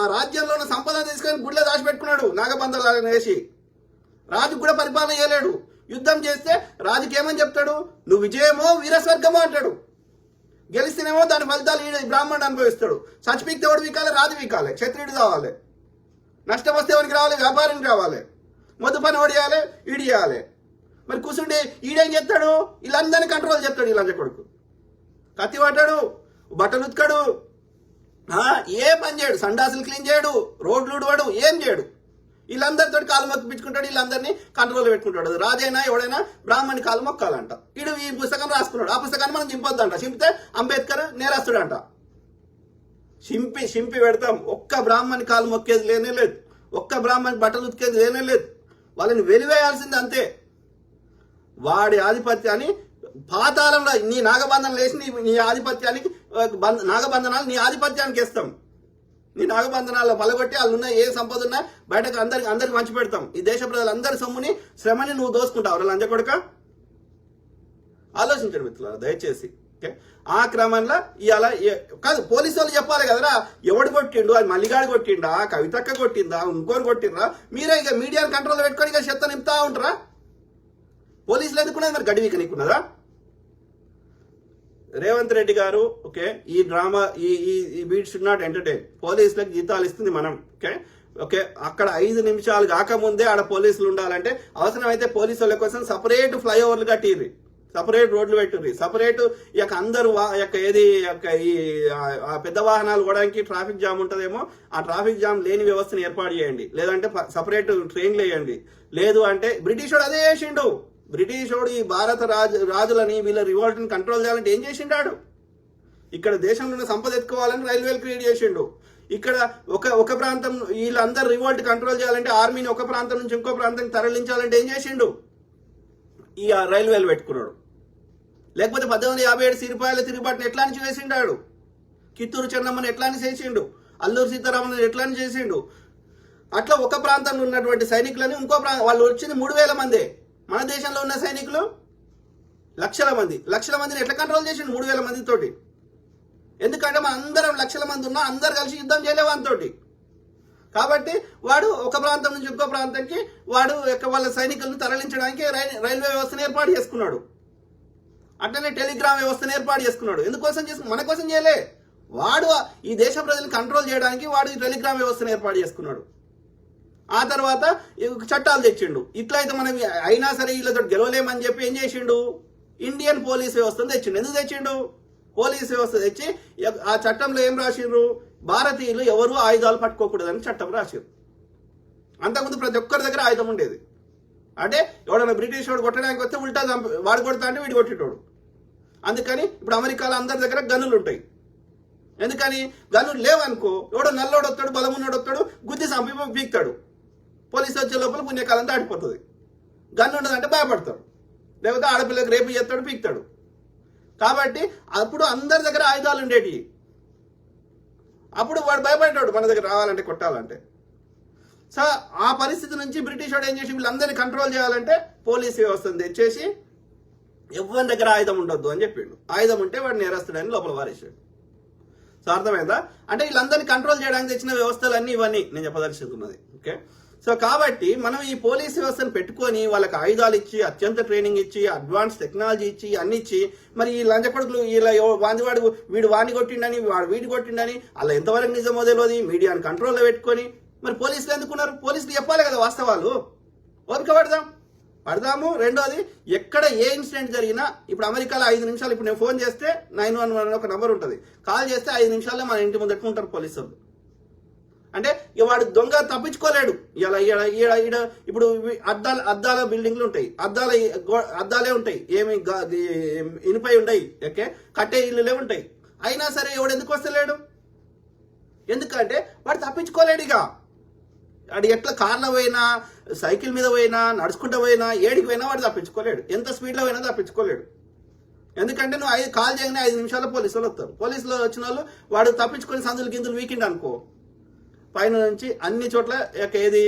ఆ రాజ్యంలో ఉన్న సంపద తీసుకొని గుడిలో దాచిపెట్టుకున్నాడు నాగబంధలాగా వేసి. రాజు కూడా పరిపాలన చేయలేడు. యుద్ధం చేస్తే రాజుకి ఏమని చెప్తాడు? నువ్వు విజయమో వీరస్వర్గమో అంటాడు. గెలిస్తేనేమో దాని ఫలితాలు బ్రాహ్మణుడు అనుభవిస్తాడు. చచ్చిపీక్తే ఎవడు వీకాలి? రాజు వీకాలి, క్షత్రియుడు కావాలి. నష్టం వస్తే ఎవరికి రావాలి? వ్యాపారానికి రావాలి. మొద్దు పని ఓడి చేయాలి, ఈడి చేయాలి. మరి కూర్చుండి ఈడేం చేస్తాడు? వీళ్ళందరినీ కంట్రోల్ చేస్తాడు. ఈ లంచ కొడుకు కత్తి పట్టాడు, బట్టలు ఉతకడు, ఏ పని చేయడు, సండాసులు క్లీన్ చేయడు, రోడ్లు ఉడవాడు, ఏం చేయడు. వీళ్ళందరితో కాలు మొక్కిపించుకుంటాడు, వీళ్ళందరినీ కంట్రోల్ పెట్టుకుంటాడు. రాజైనా ఎవడైనా బ్రాహ్మణి కాలు మొక్కాలంట. వీడు ఈ పుస్తకం రాసుకున్నాడు. ఆ పుస్తకాన్ని మనం చింపొద్దంట. చింపితే అంబేద్కర్ నేరస్తుడంట. చింపి పెడతాం. ఒక్క బ్రాహ్మణి కాలు మొక్కేది లేనే లేదు, ఒక్క బ్రాహ్మణి బట్టలు ఉతికేది లేనే లేదు. వాళ్ళని వెలివేయాల్సింది అంతే. వాడి ఆధిపత్యాన్ని పాతాళంలో నీ నాగబంధనం లేచి నీ ఆధిపత్యానికి నాగబంధనాలు నీ ఆధిపత్యానికి ఇస్తాం. నీ నాగబంధనాల్లో పలగొట్టి వాళ్ళు ఉన్న ఏ సంపద ఉన్నా బయటకు అందరికి మంచి పెడతాం. ఈ దేశ ప్రజలందరి సొమ్ముని శ్రమని నువ్వు దోసుకుంటావు లంచ కొడుక. ఆలోచించండి మిత్రులారా దయచేసి. ఆ క్రమంలో ఇవాళ కాదు పోలీసు వాళ్ళు చెప్పాలి కదరా, ఎవడు కొట్టిండు, అది మల్లిగాడు కొట్టిండా, కవితక్క కొట్టిందా, ఇంకోరు కొట్టిండ్రా? మీరే ఇక మీడియాని కంట్రోల్ పెట్టుకొని ఇక చెత్త నింపుతా ఉంటారా? పోలీసులు ఎందుకున్నది మరి గడివిక నీకున్నదా? రేవంత్ రెడ్డి గారు ఈ డ్రామా ఈ బీట్ షుడ్ నాట్ ఎంటర్టైన్. పోలీసులకు జీతాలు ఇస్తుంది మనం. అక్కడ 5 నిమిషాలు కాకముందే ఆడ పోలీసులు ఉండాలంటే అవసరమైతే పోలీసుల కోసం సపరేట్ ఫ్లైఓవర్లు కట్టిర్రి, సపరేట్ రోడ్లు పెట్టుర్రి, సపరేట్ అందరూ ఈ పెద్ద వాహనాలు పోవడానికి ట్రాఫిక్ జామ్ ఉంటుందేమో ఆ ట్రాఫిక్ జామ్ లేని వ్యవస్థను ఏర్పాటు చేయండి. లేదంటే సపరేట్ ట్రైన్లు వేయండి. లేదు అంటే బ్రిటిష్ వాడు అదే చేసిండు. బ్రిటిష్ వాడు ఈ భారత రాజులని వీళ్ళ రివోల్ట్ని కంట్రోల్ చేయాలంటే ఏం చేసిండాడు? ఇక్కడ దేశంలో ఉన్న సంపద ఎత్తుకోవాలని రైల్వేలు క్రియేట్ చేసిండు. ఇక్కడ ఒక ప్రాంతం వీళ్ళందరూ రివోల్ట్ కంట్రోల్ చేయాలంటే ఆర్మీని ఒక ప్రాంతం నుంచి ఇంకో ప్రాంతానికి తరలించాలంటే ఏం చేసిండు? ఈ రైల్వేలు పెట్టుకున్నాడు. లేకపోతే 1857 సిరిపాయల తిరుగుబాటుని ఎట్లా అని చేసిండాడు, కిత్తూరు చెన్నమ్మని ఎట్లా అని చేసిండు, అల్లూరు సీతారామన్ ఎట్లా అని చేసిండు. అట్లా ఒక ప్రాంతంలో ఉన్నటువంటి సైనికులని ఇంకో వాళ్ళు వచ్చింది 3000 మందే. మన దేశంలో ఉన్న సైనికులు లక్షల మందిని ఎట్లా కంట్రోల్ చేసిండు 3000 మందితోటి. ఎందుకంటే మన అందరం లక్షల మంది ఉన్నా అందరు కలిసి యుద్ధం చేయలేవు అంతోటి. కాబట్టి వాడు ఒక ప్రాంతం నుంచి ఇంకో ప్రాంతానికి వాడు వాళ్ళ సైనికులను తరలించడానికి రైల్వే వ్యవస్థను ఏర్పాటు చేసుకున్నాడు. అట్లనే టెలిగ్రామ్ వ్యవస్థను ఏర్పాటు చేసుకున్నాడు. ఎందుకోసం మన కోసం చేయలే, వాడు ఈ దేశ ప్రజలను కంట్రోల్ చేయడానికి వాడు ఈ టెలిగ్రామ్ వ్యవస్థను ఏర్పాటు చేసుకున్నాడు. ఆ తర్వాత చట్టాలు తెచ్చిండు. ఇట్లయితే మనం అయినా సరే వీళ్ళతో గెలవలేమని చెప్పి ఏం చేసిండు, ఇండియన్ పోలీస్ వ్యవస్థను తెచ్చిండు. ఎందుకు తెచ్చిండు, పోలీస్ వ్యవస్థ తెచ్చి ఆ చట్టంలో ఏం రాసిండ్రు, భారతీయులు ఎవరు ఆయుధాలు పట్టుకోకూడదని చట్టం రాశారు. అంతకుముందు ప్రతి ఒక్కరి దగ్గర ఆయుధం ఉండేది. అంటే ఎవడన్నా బ్రిటిష్ వాడు కొట్టడానికి వస్తే ఉల్టా వాడు కొడతా అంటే వీడు కొట్టేటోడు. అందుకని ఇప్పుడు అమెరికాలో అందరి దగ్గర గన్నులు ఉంటాయి. ఎందుకని గన్నులు లేవనుకో ఎవడో నల్లోడు వస్తాడు, బలమున్నాడు వస్తాడు, గుద్ది సంపి పీక్తాడు. పోలీసు వచ్చే లోపల పుణ్యకాలం దాటిపోతుంది. గన్ను ఉండదంటే భయపడతాడు, లేకపోతే ఆడపిల్లకి రేపు చేస్తాడు, పీక్తాడు. కాబట్టి అప్పుడు అందరి దగ్గర ఆయుధాలు ఉండేటివి. అప్పుడు వాడు భయపడ్డాడు మన దగ్గర రావాలంటే, కొట్టాలంటే. సో ఆ పరిస్థితి నుంచి బ్రిటిష్ వాడు ఏం చేసి వీళ్ళందరినీ కంట్రోల్ చేయాలంటే పోలీస్ వ్యవస్థను తెచ్చేసి ఎవరి దగ్గర ఆయుధం ఉండొద్దు అని చెప్పిండు. ఆయుధం ఉంటే వాడు నేరస్తుడని లోపల వారేసాడు. సో అర్థమైందా? అంటే వీళ్ళందరినీ కంట్రోల్ చేయడానికి తెచ్చిన వ్యవస్థలన్నీ ఇవన్నీ నేను చెప్పదలుచుకున్నది. ఓకే, సో కాబట్టి మనం ఈ పోలీస్ వ్యవస్థను పెట్టుకొని వాళ్ళకి ఆయుధాలు ఇచ్చి, అత్యంత ట్రైనింగ్ ఇచ్చి, అడ్వాన్స్ టెక్నాలజీ ఇచ్చి, అన్ని ఇచ్చి, మరి ఈ లంచ కొడుకులు ఇలా వాడు వీడు వాడిని కొట్టిండని వాడు వీడి కొట్టిండని అలా ఎంతవరకు నిజమో తెలియదు. మీడియాని కంట్రోల్లో పెట్టుకొని మరి పోలీసులు ఎందుకున్నారు? పోలీసులు చెప్పాలి కదా వాస్తవాలు. ఓపిక పడదాము. రెండోది, ఎక్కడ ఏ ఇన్సిడెంట్ జరిగినా ఇప్పుడు అమెరికాలో 5 నిమిషాలు, ఇప్పుడు నేను ఫోన్ చేస్తే 911 ఒక నెంబర్ ఉంటుంది, కాల్ చేస్తే 5 నిమిషాల్లో మన ఇంటి ముందట ఉంటారు పోలీసులు. అంటే ఇక వాడు దొంగ తప్పించుకోలేడు. ఇలా ఇప్పుడు అద్దాల బిల్డింగ్లు ఉంటాయి, అద్దాలే ఉంటాయి, ఏమి ఇనుపై ఉంటాయి, ఓకే, కట్టే ఇల్లులే ఉంటాయి. అయినా సరే ఎవడు ఎందుకు వస్తలేడు? ఎందుకంటే వాడు తప్పించుకోలేడు. ఇక వాడు ఎట్లా కార్లో పోయినా, సైకిల్ మీద పోయినా, నడుచుకుంటూ పోయినా, ఏడికి పోయినా వాడు తప్పించుకోలేడు. ఎంత స్పీడ్లో పోయినా తప్పించుకోలేడు. ఎందుకంటే నువ్వు కాల్ చేయగానే 5 నిమిషాల్లో పోలీసులు వస్తారు. పోలీసులు వచ్చిన వాళ్ళు వాడు తప్పించుకొని సందులు గిందులు వీకెండ్ అనుకో, పైన నుంచి అన్ని చోట్ల ఏది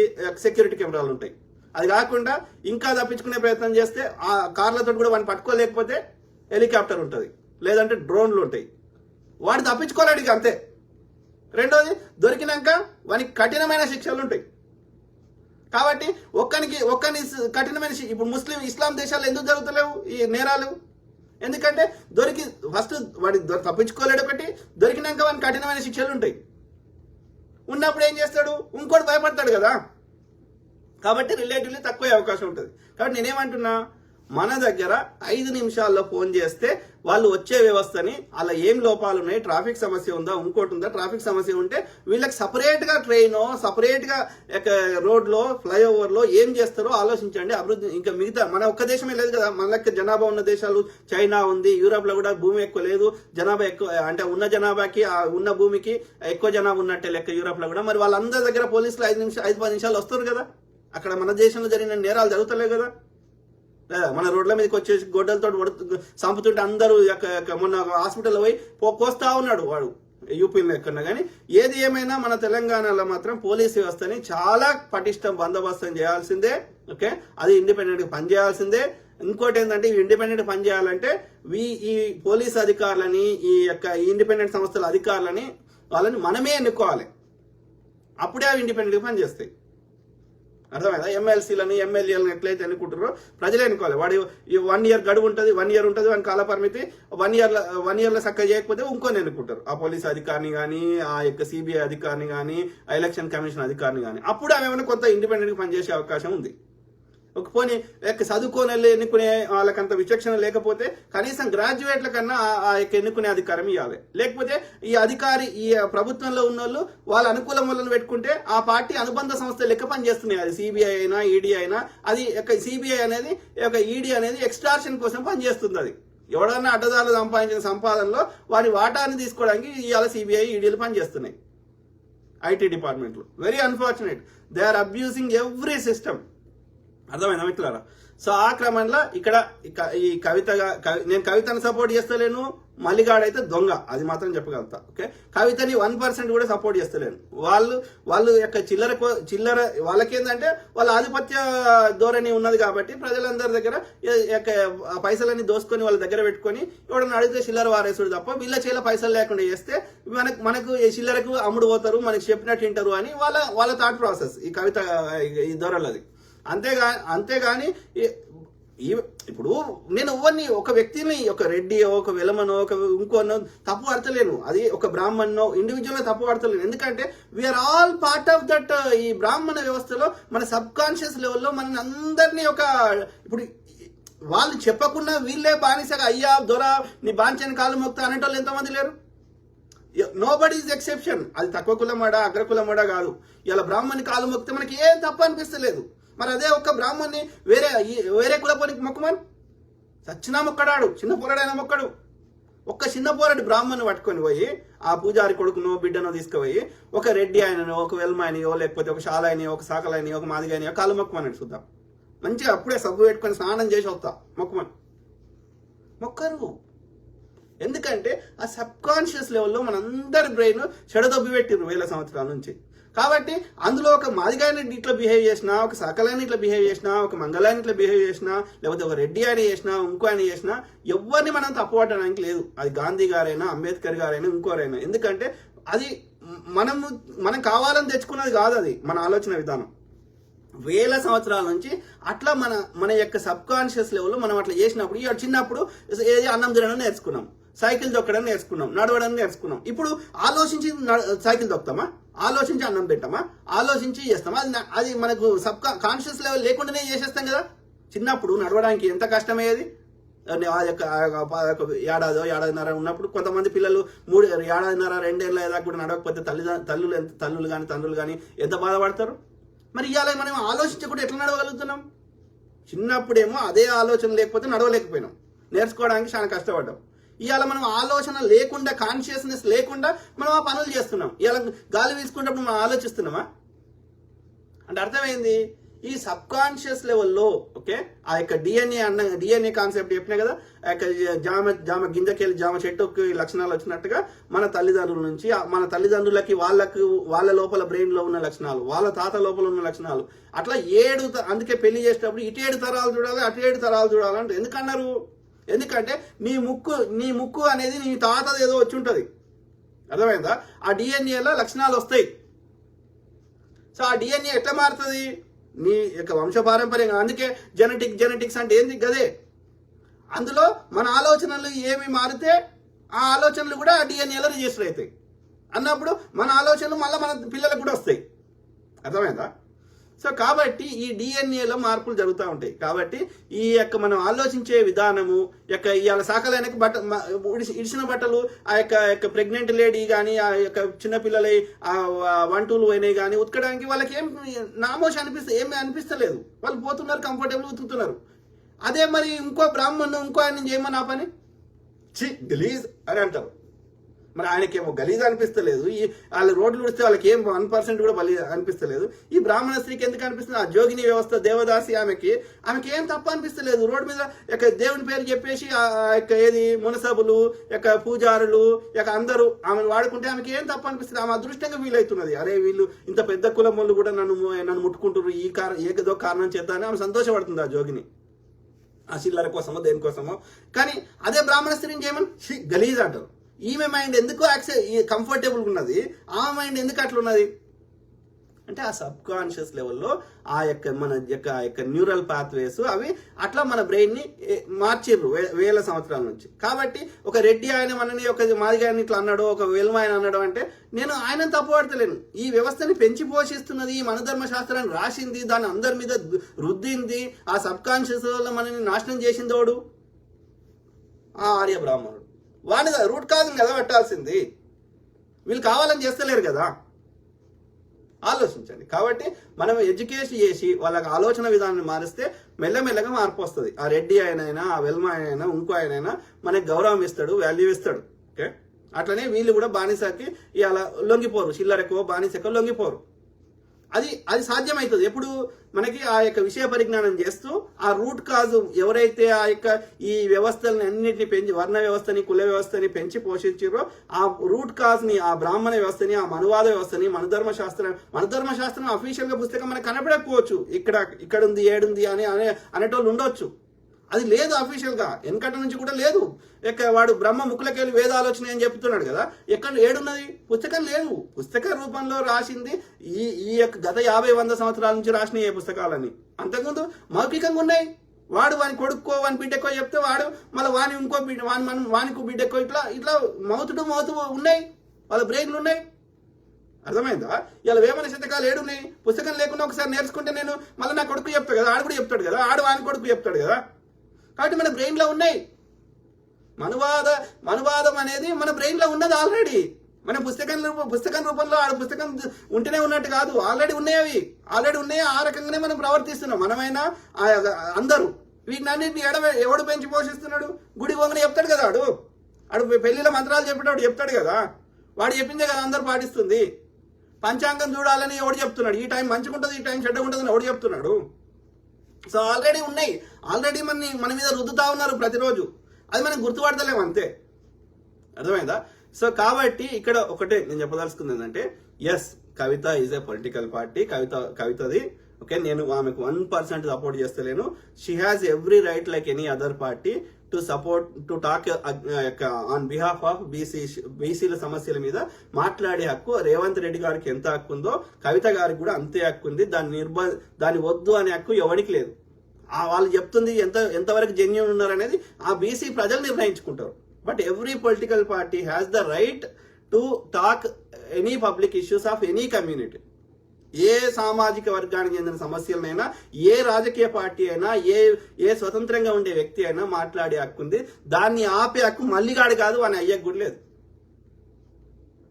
సెక్యూరిటీ కెమెరాలు ఉంటాయి. అది కాకుండా ఇంకా తప్పించుకునే ప్రయత్నం చేస్తే ఆ కార్లతో కూడా వాడిని పట్టుకోలేకపోతే హెలికాప్టర్ ఉంటుంది, లేదంటే డ్రోన్లు ఉంటాయి. వాడు తప్పించుకోలేడు ఇక, అంతే. రెండోది, దొరికినాక వానికి కఠినమైన శిక్షలు ఉంటాయి. కాబట్టి ఒక్కని కఠినమైన ఇప్పుడు ఇస్లాం దేశాల్లో ఎందుకు జరుగుతలేవు ఈ నేరాలు? ఎందుకంటే ఫస్ట్ వాడి తప్పించుకోలేడు ఒకటి, దొరికినాక వానికి కఠినమైన శిక్షలు ఉంటాయి. ఉన్నప్పుడు ఏం చేస్తాడు? ఇంకోటి భయపడతాడు కదా. కాబట్టి రిలేటివ్లీ తక్కువ అవకాశం ఉంటుంది. కాబట్టి నేనేమంటున్నా, మన దగ్గర 5 నిమిషాల్లో ఫోన్ చేస్తే వాళ్ళు వచ్చే వ్యవస్థని, అలా ఏం లోపాలు ఉన్నాయి, ట్రాఫిక్ సమస్య ఉందా, ఇంకోటి ఉందా, ట్రాఫిక్ సమస్య ఉంటే వీళ్ళకి సపరేట్గా ట్రైనో, సపరేట్గా రోడ్లో, ఫ్లైఓవర్లో ఏం చేస్తారో ఆలోచించండి. అభివృద్ధి ఇంకా మిగతా మన ఒక్క దేశమే లేదు కదా, మన లెక్క జనాభా ఉన్న దేశాలు చైనా ఉంది, యూరోప్లో కూడా భూమి ఎక్కువ లేదు, జనాభా ఎక్కువ, అంటే ఉన్న జనాభాకి ఉన్న భూమికి ఎక్కువ జనాభా ఉన్నట్టే లెక్క యూరోప్లో కూడా. మరి వాళ్ళందరి దగ్గర పోలీసులు 5-10 నిమిషాలు వస్తారు కదా. అక్కడ మన దేశంలో జరిగిన నేరాలు జరుగుతలేవు కదా. మన రోడ్ల మీదకి వచ్చేసి గొడ్డలతో చంపుతుంటే అందరూ మొన్న హాస్పిటల్లో పోయి కోస్తా ఉన్నాడు వాడు, యూపీలో ఎక్కడన్నా. కానీ ఏది ఏమైనా మన తెలంగాణలో మాత్రం పోలీస్ వ్యవస్థని చాలా పటిష్టం బందోబస్తం చేయాల్సిందే. ఓకే, అది ఇండిపెండెంట్గా పనిచేయాల్సిందే. ఇంకోటి ఏంటంటే, ఇండిపెండెంట్ పనిచేయాలంటే ఈ పోలీస్ అధికారులని, ఈ ఇండిపెండెంట్ సంస్థల అధికారులని వాళ్ళని మనమే ఎన్నుకోవాలి. అప్పుడే అవి ఇండిపెండెంట్గా పనిచేస్తాయి. అర్థమైందా? ఎమ్మెల్సీలను, ఎమ్మెల్యేలను ఎట్లయితే ఎన్నుకుంటారో ప్రజలే ఎన్నుకోవాలి. వాడు 1 ఇయర్ గడువు ఉంటుంది, 1 ఇయర్ ఉంటుంది వాని కాల పరిమితి. 1 ఇయర్లో చక్కగా చేయకపోతే ఇంకొని ఎన్నుకుంటారు, ఆ పోలీస్ అధికారిని కానీ, ఆ యొక్క సిబిఐ అధికారిని కానీ, ఆ ఎలక్షన్ కమిషన్ అధికారిని కానీ. అప్పుడు ఆమె ఏమైనా కొంత ఇండిపెండెంట్గా పనిచేసే అవకాశం ఉంది. ఒక పోనీ చదువుకొని ఎన్నుకునే వాళ్ళకంత విచక్షణ లేకపోతే కనీసం గ్రాడ్యుయేట్ల కన్నా ఆ యొక్క ఎన్నుకునే అధికారం ఇవ్వాలి. లేకపోతే ఈ అధికారి, ఈ ప్రభుత్వంలో ఉన్న వాళ్ళు వాళ్ళ అనుకూలం వాళ్ళని పెట్టుకుంటే ఆ పార్టీ అనుబంధ సంస్థ లెక్క పనిచేస్తున్నాయి. అది సిబిఐ అయినా, ఈడీ అయినా. అది సిబిఐ అనేది, ఈడీ అనేది ఎక్స్ట్రాక్షన్ కోసం పనిచేస్తుంది. అది ఎవడన్నా అడ్డదారులు సంపాదించిన సంపాదనలో వారి వాటాన్ని తీసుకోవడానికి ఇవాళ సిబిఐ, ఈడీలు పనిచేస్తున్నాయి. ఐటీ డిపార్ట్మెంట్లు very unfortunate, they are abusing every system. అర్థమైందా మిత్రులారా? సో ఆ క్రమంలో ఇక్కడ ఈ నేను కవితను సపోర్ట్ చేస్తలేను, మల్లిగాడైతే దొంగ, అది మాత్రం చెప్పగలుగుతా. ఓకే, కవితని 1% కూడా సపోర్ట్ చేస్తలేను. వాళ్ళు యొక్క చిల్లర వాళ్ళకేందంటే వాళ్ళ ఆధిపత్య ధోరణి ఉన్నది కాబట్టి ప్రజలందరి దగ్గర పైసలన్నీ దోసుకొని వాళ్ళ దగ్గర పెట్టుకొని ఎవడన్నా అడిగితే చిల్లర వారేసుడు తప్ప వీళ్ళ చేల పైసలు లేకుండా చేస్తే మనకు ఈ చిల్లరకు అమ్ముడు పోతారు, మనకి చెప్పినట్టు వింటారు అని వాళ్ళ థాట్ ప్రాసెస్ ఈ కవిత ఈ ధోరణిది. అంతేగాని ఇప్పుడు నేను ఒక వ్యక్తిని, ఒక రెడ్డి, ఒక వెలమనో, ఒక ఇంకోనో తప్పు పడతలేను, అది ఒక బ్రాహ్మణో ఇండివిజువల్ తప్పు పడతలేను. ఎందుకంటే we are all part of that. ఈ బ్రాహ్మణ వ్యవస్థలో మన సబ్ కాన్షియస్ లెవెల్లో మన అందరినీ ఇప్పుడు వాళ్ళు చెప్పకుండా వీళ్ళే బానిసగా అయ్యా దొర నీ బాంచని కాలు మొక్తా అనేటోళ్ళు ఎంతమంది లేరు? Nobody is exception. అది తక్కువ కులమాడా అగ్రకులమాడా కాదు. ఇలా బ్రాహ్మణి కాలు మొక్కితే మనకి ఏం తప్పు అనిపిస్తలేదు. మరి అదే ఒక్క బ్రాహ్మణ్ణి వేరే కులపోనికి మొక్కమని సచ్చినా మొక్కడాడు, చిన్న పోరాడైనా మొక్కడు. ఒక్క చిన్న పోరాడి బ్రాహ్మణ్ని పట్టుకొని పోయి ఆ పూజారి కొడుకునో బిడ్డనో తీసుకుపోయి ఒక రెడ్డి ఆయననో, ఒక వెల్మాయనియో, లేకపోతే ఒక శాలాయనియో, ఒక సాకలాయనియో, ఒక మాదిగానియో కాలు మొక్కమని చూద్దాం. మంచిగా అప్పుడే సబ్బు పెట్టుకొని స్నానం చేసి వస్తా మొక్కమని మొక్కరు. ఎందుకంటే ఆ సబ్ కాన్షియస్ లెవెల్లో మనందరి బ్రెయిన్ చెడదొబ్బి పెట్టిర్రు వేల సంవత్సరాల నుంచి. కాబట్టి అందులో ఒక మాదిగాని ఇట్లా బిహేవ్ చేసినా, ఒక సకలాన్ని ఇట్లా బిహేవ్ చేసినా, ఒక మంగళాన్ని ఇట్లా బిహేవ్ చేసినా, లేకపోతే ఒక రెడ్డి ఆయన చేసినా, ఇంకో ఆయన చేసినా ఎవరిని మనం తప్పుపట్టడానికి లేదు. అది గాంధీ గారైనా, అంబేద్కర్ గారైనా, ఇంకోరైనా. ఎందుకంటే అది మనం కావాలని తెచ్చుకున్నది కాదు. అది మన ఆలోచన విధానం. వేల సంవత్సరాల నుంచి అట్లా మన యొక్క సబ్ కాన్షియస్ లెవెల్లో మనం అట్లా చేసినప్పుడు చిన్నప్పుడు ఏది అన్నం తినడం నేర్చుకున్నాం, సైకిల్ తొక్కడం నేర్చుకున్నాం, నడవడం నేర్చుకున్నాం. ఇప్పుడు ఆలోచించి సైకిల్ తొక్కుతామా? ఆలోచించి అన్నం పెట్టామా? ఆలోచించి చేస్తామా? అది మనకు సబ్ కాన్షియస్ లెవెల్ లేకుండానే చేసేస్తాం కదా. చిన్నప్పుడు నడవడానికి ఎంత కష్టమయ్యేది. ఏడాదిన్నర ఉన్నప్పుడు కొంతమంది పిల్లలు 3 ఏడాదిన్నర 2 ఏళ్ళ దాకా కూడా నడవకపోతే తల్లులు కానీ తండ్రులు కానీ ఎంత బాధపడతారు. మరి ఇవాళ మనం ఆలోచించకుండా ఎట్లా నడవగలుగుతున్నాం? చిన్నప్పుడేమో అదే ఆలోచన లేకపోతే నడవలేకపోయినాం, నేర్చుకోవడానికి చాలా కష్టపడ్డాం. ఇవాళ మనం ఆలోచన లేకుండా, కాన్షియస్నెస్ లేకుండా మనం ఆ పనులు చేస్తున్నాం. ఇవాళ గాలి వీసుకున్నప్పుడు మనం ఆలోచిస్తున్నామా అంటే అర్థమైంది. ఈ సబ్ కాన్షియస్ లెవెల్లో ఓకే ఆ యొక్క డిఎన్ఏ కాన్సెప్ట్ చెప్పినా కదా, ఆ యొక్క జామ గింజకెళ్ళి జామ చెట్టుకి లక్షణాలు వచ్చినట్టుగా మన తల్లిదండ్రుల నుంచి మన తల్లిదండ్రులకి వాళ్ళ లోపల బ్రెయిన్ లో ఉన్న లక్షణాలు, వాళ్ళ తాత లోపల ఉన్న లక్షణాలు, అట్లా 7 అందుకే పెళ్లి చేసేటప్పుడు ఇటు 7 తరాలు చూడాలి, అటు 7 తరాలు చూడాలి అంటే ఎందుకన్నారు? ఎందుకంటే నీ ముక్కు అనేది నీ తాతది ఏదో వచ్చి ఉంటుంది, అర్థమైందా? ఆ డిఎన్ఏలో లక్షణాలు వస్తాయి. సో ఆ డిఎన్ఏ ఎట్లా మారుతుంది? నీ యొక్క వంశపారంపర్యంగా. అందుకే జెనెటిక్స్ అంటే ఏంది గదే. అందులో మన ఆలోచనలు ఏమి మారితే ఆ ఆలోచనలు కూడా ఆ డిఎన్ఏలో రిజిస్టర్ అవుతాయి అన్నప్పుడు మన ఆలోచనలు మళ్ళీ మన పిల్లలకు కూడా వస్తాయి, అర్థమైందా? సో కాబట్టి ఈ డిఎన్ఏలో మార్పులు జరుగుతూ ఉంటాయి. కాబట్టి ఈ యొక్క మనం ఆలోచించే విధానము ఇవాళ సాకలైనకి ఇడిచిన బట్టలు ఆ యొక్క ప్రెగ్నెంట్ లేడీ కానీ ఆ యొక్క చిన్నపిల్లలై ఆ 1-2 పోయినాయి కానీ ఉతకడానికి వాళ్ళకి నామోషి ఏమీ అనిపిస్తలేదు. వాళ్ళు పోతున్నారు, కంఫర్టబుల్ ఉతుకుతున్నారు. అదే మరి ఇంకో బ్రాహ్మణ్ ఇంకో ఆయన చేయమని ఆ పని గలీజ్ అని అంటారు. మరి ఆయనకేమో గలీజ్ అనిపిస్తలేదు, వాళ్ళ రోడ్లు ఉడిస్తే వాళ్ళకి ఏం 1% కూడా అనిపిస్తలేదు. ఈ బ్రాహ్మణ స్త్రీకి ఎందుకు అనిపిస్తుంది? ఆ జోగిని వ్యవస్థ దేవదాసి ఆమెకి ఏం తప్ప అనిపిస్తలేదు. రోడ్డు మీద దేవుని పేరు చెప్పేసి ఆ యొక్క ఏది మునసబులు పూజారులు అందరూ ఆమెను వాడుకుంటే ఆమెకి ఏం తప్ప అనిపిస్తుంది. ఆమె అదృష్టంగా ఫీల్ అవుతున్నది. అరే వీళ్ళు ఇంత పెద్ద కులం వాళ్ళు కూడా నన్ను ముట్టుకుంటారు, ఏదో కారణం చేద్దామని ఆమె సంతోషపడుతుంది ఆ జోగిని, ఆ చిల్లర కోసమో దేనికోసమో. కానీ అదే బ్రాహ్మణ స్త్రీని చేయమని గలీజ్ అంటారు. ఈమె మైండ్ ఎందుకు కంఫర్టబుల్ ఉన్నది, ఆ మైండ్ ఎందుకు అట్లా ఉన్నది అంటే ఆ సబ్ కాన్షియస్ లెవెల్లో ఆ యొక్క న్యూరల్ పాత్వేస్ అవి అట్లా మన బ్రెయిన్ ని మార్చిర్రు వేల సంవత్సరాల నుంచి. కాబట్టి ఒక రెడ్డి ఆయన మనని ఒక మాదిగాని ఇట్లా అన్నాడు, ఒక వెల్మ ఆయన అన్నాడు అంటే నేను ఆయన తప్పుపడతలేను. ఈ వ్యవస్థని పెంచి పోషిస్తున్నది, ఈ మనధర్మ శాస్త్రాన్ని రాసింది, దాన్ని అందరి మీద రుద్దింది, ఆ సబ్ కాన్షియస్ వల్ల మనని నాశనం చేసిందోడు ఆ ఆర్య బ్రాహ్మణుడు. వాడి రూట్ కాదు కదా పెట్టాల్సింది. వీళ్ళు కావాలని చేస్తలేరు కదా, ఆలోచించండి. కాబట్టి మనం ఎడ్యుకేషన్ చేసి వాళ్ళకి ఆలోచన విధానాన్ని మారిస్తే మెల్లమెల్లగా మార్పు వస్తుంది. ఆ రెడ్డి ఆయనైనా, ఆ వెల్మ అయినా, ఇంకో ఆయనైనా మనకి గౌరవం ఇస్తాడు, వాల్యూ ఇస్తాడు. ఓకే, అట్లనే వీళ్ళు కూడా బానిసకి ఇలా లొంగిపోరు, చిల్లరెక్కువ బానిస ఎక్కువ లొంగిపోరు. అది సాధ్యమవుతుంది ఎప్పుడు మనకి ఆ యొక్క విషయ పరిజ్ఞానం చేస్తూ ఆ రూట్ కాజ్ ఎవరైతే ఆ యొక్క ఈ వ్యవస్థలను అన్నింటినీ పెంచి వర్ణ వ్యవస్థని కుల వ్యవస్థని పెంచి పోషించారో ఆ రూట్ కాజ్ ని ఆ బ్రాహ్మణ వ్యవస్థని ఆ మనువాద వ్యవస్థని మనధర్మశాస్త్రం అఫీషియల్ గా పుస్తకం మనకు కనపడకపోవచ్చు ఇక్కడ ఉంది ఏడుంది అనేటోళ్ళు ఉండొచ్చు. అది లేదు అఫీషియల్ గా, వెనకటి నుంచి కూడా లేదు. వాడు బ్రహ్మ ముక్కులకెళ్ళి వేద ఆలోచన అని చెప్తున్నాడు కదా, ఎక్కడ ఏడున్నది? పుస్తకం లేదు. పుస్తక రూపంలో రాసింది ఈ యొక్క గత 50-100 సంవత్సరాల నుంచి రాసిన ఏ పుస్తకాలని. అంతకుముందు మౌఖికంగా ఉన్నాయి. వాని కొడుక్కో వాని బిడ్డెక్కో చెప్తే వాడు మళ్ళీ వాని ఇంకో బిడ్డ వానికి బిడ్డెక్కో ఇట్లా మౌతు ఉన్నాయి. వాళ్ళ బ్రెయిన్లు ఉన్నాయి. అర్థమైందా? ఇలా వేమన శతకాలు ఏడున్నాయి. పుస్తకం లేకుండా ఒకసారి నేర్చుకుంటే నేను మళ్ళీ నా కొడుకు చెప్తాడు కదా, ఆడు కూడా చెప్తాడు కదా, ఆడు వాని కొడుకు చెప్తాడు కదా. కాబట్టి మన బ్రెయిన్ లో ఉన్నాయి. మనువాదం అనేది మన బ్రెయిన్ లో ఉన్నది ఆల్రెడీ. మన పుస్తకం రూపంలో ఆడ పుస్తకం ఉంటేనే ఉన్నట్టు కాదు, ఆల్రెడీ ఉన్నాయి. ఆ రకంగానే మనం ప్రవర్తిస్తున్నాం. మనమైనా అందరూ వీటిని అన్నింటినీ ఎవడు పెంచి పోషిస్తున్నాడు? గుడి పోగానే చెప్తాడు కదా, ఆడు పెళ్లిలో మంత్రాలు చెప్పేటప్పుడు చెప్తాడు కదా, వాడు చెప్పిందే కదా అందరూ పాటిస్తుంది. పంచాంగం చూడాలని ఎవడు చెప్తున్నాడు? ఈ టైం మంచిగుంటుంది, ఈ టైం చెడ్డగుంటుంది అని ఎవడు చెప్తున్నాడు? సో ఆల్రెడీ ఉన్నాయి. ఆల్రెడీ మన మీద రుద్దుతా ఉన్నారు ప్రతిరోజు. అది మనం గుర్తుపడతలేము అంతే. అర్థమైందా? సో కాబట్టి ఇక్కడ ఒకటే నేను చెప్పదలుచుకుంది ఏంటంటే, yes, Kavitha is a political party. కవితది ఓకే, నేను ఆమెకు 1% సపోర్ట్ చేస్తలేను. She has every right like any other party to talk on behalf of బీసీల సమస్యల మీద మాట్లాడే హక్కు రేవంత్ రెడ్డి గారికి ఎంత హక్కు ఉందో కవిత గారికి కూడా అంతే హక్కు ఉంది. దాన్ని వద్దు అనే హక్కు ఎవరికి లేదు. వాళ్ళు చెప్తుంది ఎంతవరకు జెన్యూన్ ఉన్నారనేది ఆ బీసీ ప్రజలు నిర్ణయించుకుంటారు. But every political party has the right to talk any public issues of any community. ఏ సామాజిక వర్గానికి చెందిన సమస్యలనైనా ఏ రాజకీయ పార్టీ అయినా ఏ స్వతంత్రంగా ఉండే వ్యక్తి అయినా మాట్లాడే హక్కు ఉంది. దాన్ని ఆపే హక్కు మల్లిగాడు కాదు అని అయ్యకు కూడా లేదు.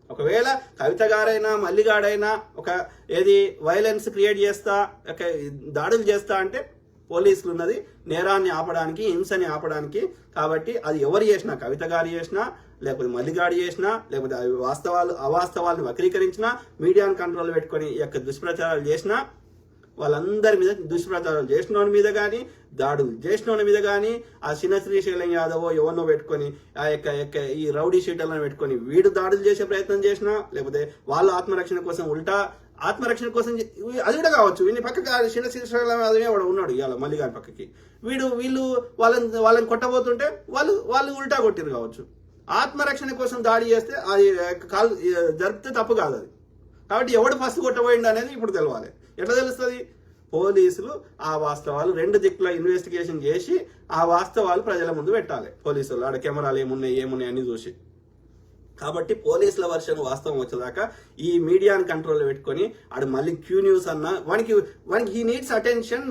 ఒకవేళ కవిత గారైనా మల్లిగాడైనా వైలెన్స్ క్రియేట్ చేస్తా, దాడులు చేస్తా అంటే పోలీసులు ఉన్నది నేరాన్ని ఆపడానికి, హింసని ఆపడానికి. కాబట్టి అది ఎవరు చేసినా, కవిత గారు చేసినా, లేకపోతే మల్లిగాడు చేసినా, లేకపోతే అవాస్తవాలను వక్రీకరించినా, మీడియాను కంట్రోల్ పెట్టుకొని దుష్ప్రచారాలు చేసినా, వాళ్ళందరి మీద దుష్ప్రచారాలు చేసిన మీద కానీ, దాడులు చేసిన మీద కానీ, ఆ చిన్న శ్రీశైలం యాదవ్ ఎవరినో పెట్టుకొని ఈ రౌడీ షీటర్లను పెట్టుకొని వీడు దాడులు చేసే ప్రయత్నం చేసినా, లేకపోతే వాళ్ళ ఆత్మరక్షణ కోసం ఆత్మరక్షణ కోసం అది కూడా కావచ్చు. వీడిని పక్కకి చిన్న శ్రీశైలం యాదవ్ వాడు ఉన్నాడు ఇవాళ మల్లిగాని పక్కకి, వీళ్ళు వాళ్ళని కొట్టబోతుంటే వాళ్ళు ఉల్టా కొట్టిరు కావచ్చు. ఆత్మరక్షణ కోసం దాడి చేస్తే అది జరిపితే తప్పు కాదు అది. కాబట్టి ఎవడు ఫస్ట్ కొట్టబోయిండు అనేది ఇప్పుడు తెలవాలి. ఎట్లా తెలుస్తుంది? పోలీసులు ఆ వాస్తవాలు 2 దిక్కుల ఇన్వెస్టిగేషన్ చేసి ఆ వాస్తవాలు ప్రజల ముందు పెట్టాలి. పోలీసులు ఆడ కెమెరాలు ఏమున్నాయి అన్ని చూసి. కాబట్టి పోలీసుల వర్షన్ వాస్తవం వచ్చేదాకా ఈ మీడియాని కంట్రోల్లో పెట్టుకొని ఆడు మళ్ళీ క్యూ న్యూస్ అన్న వానికి he needs attention.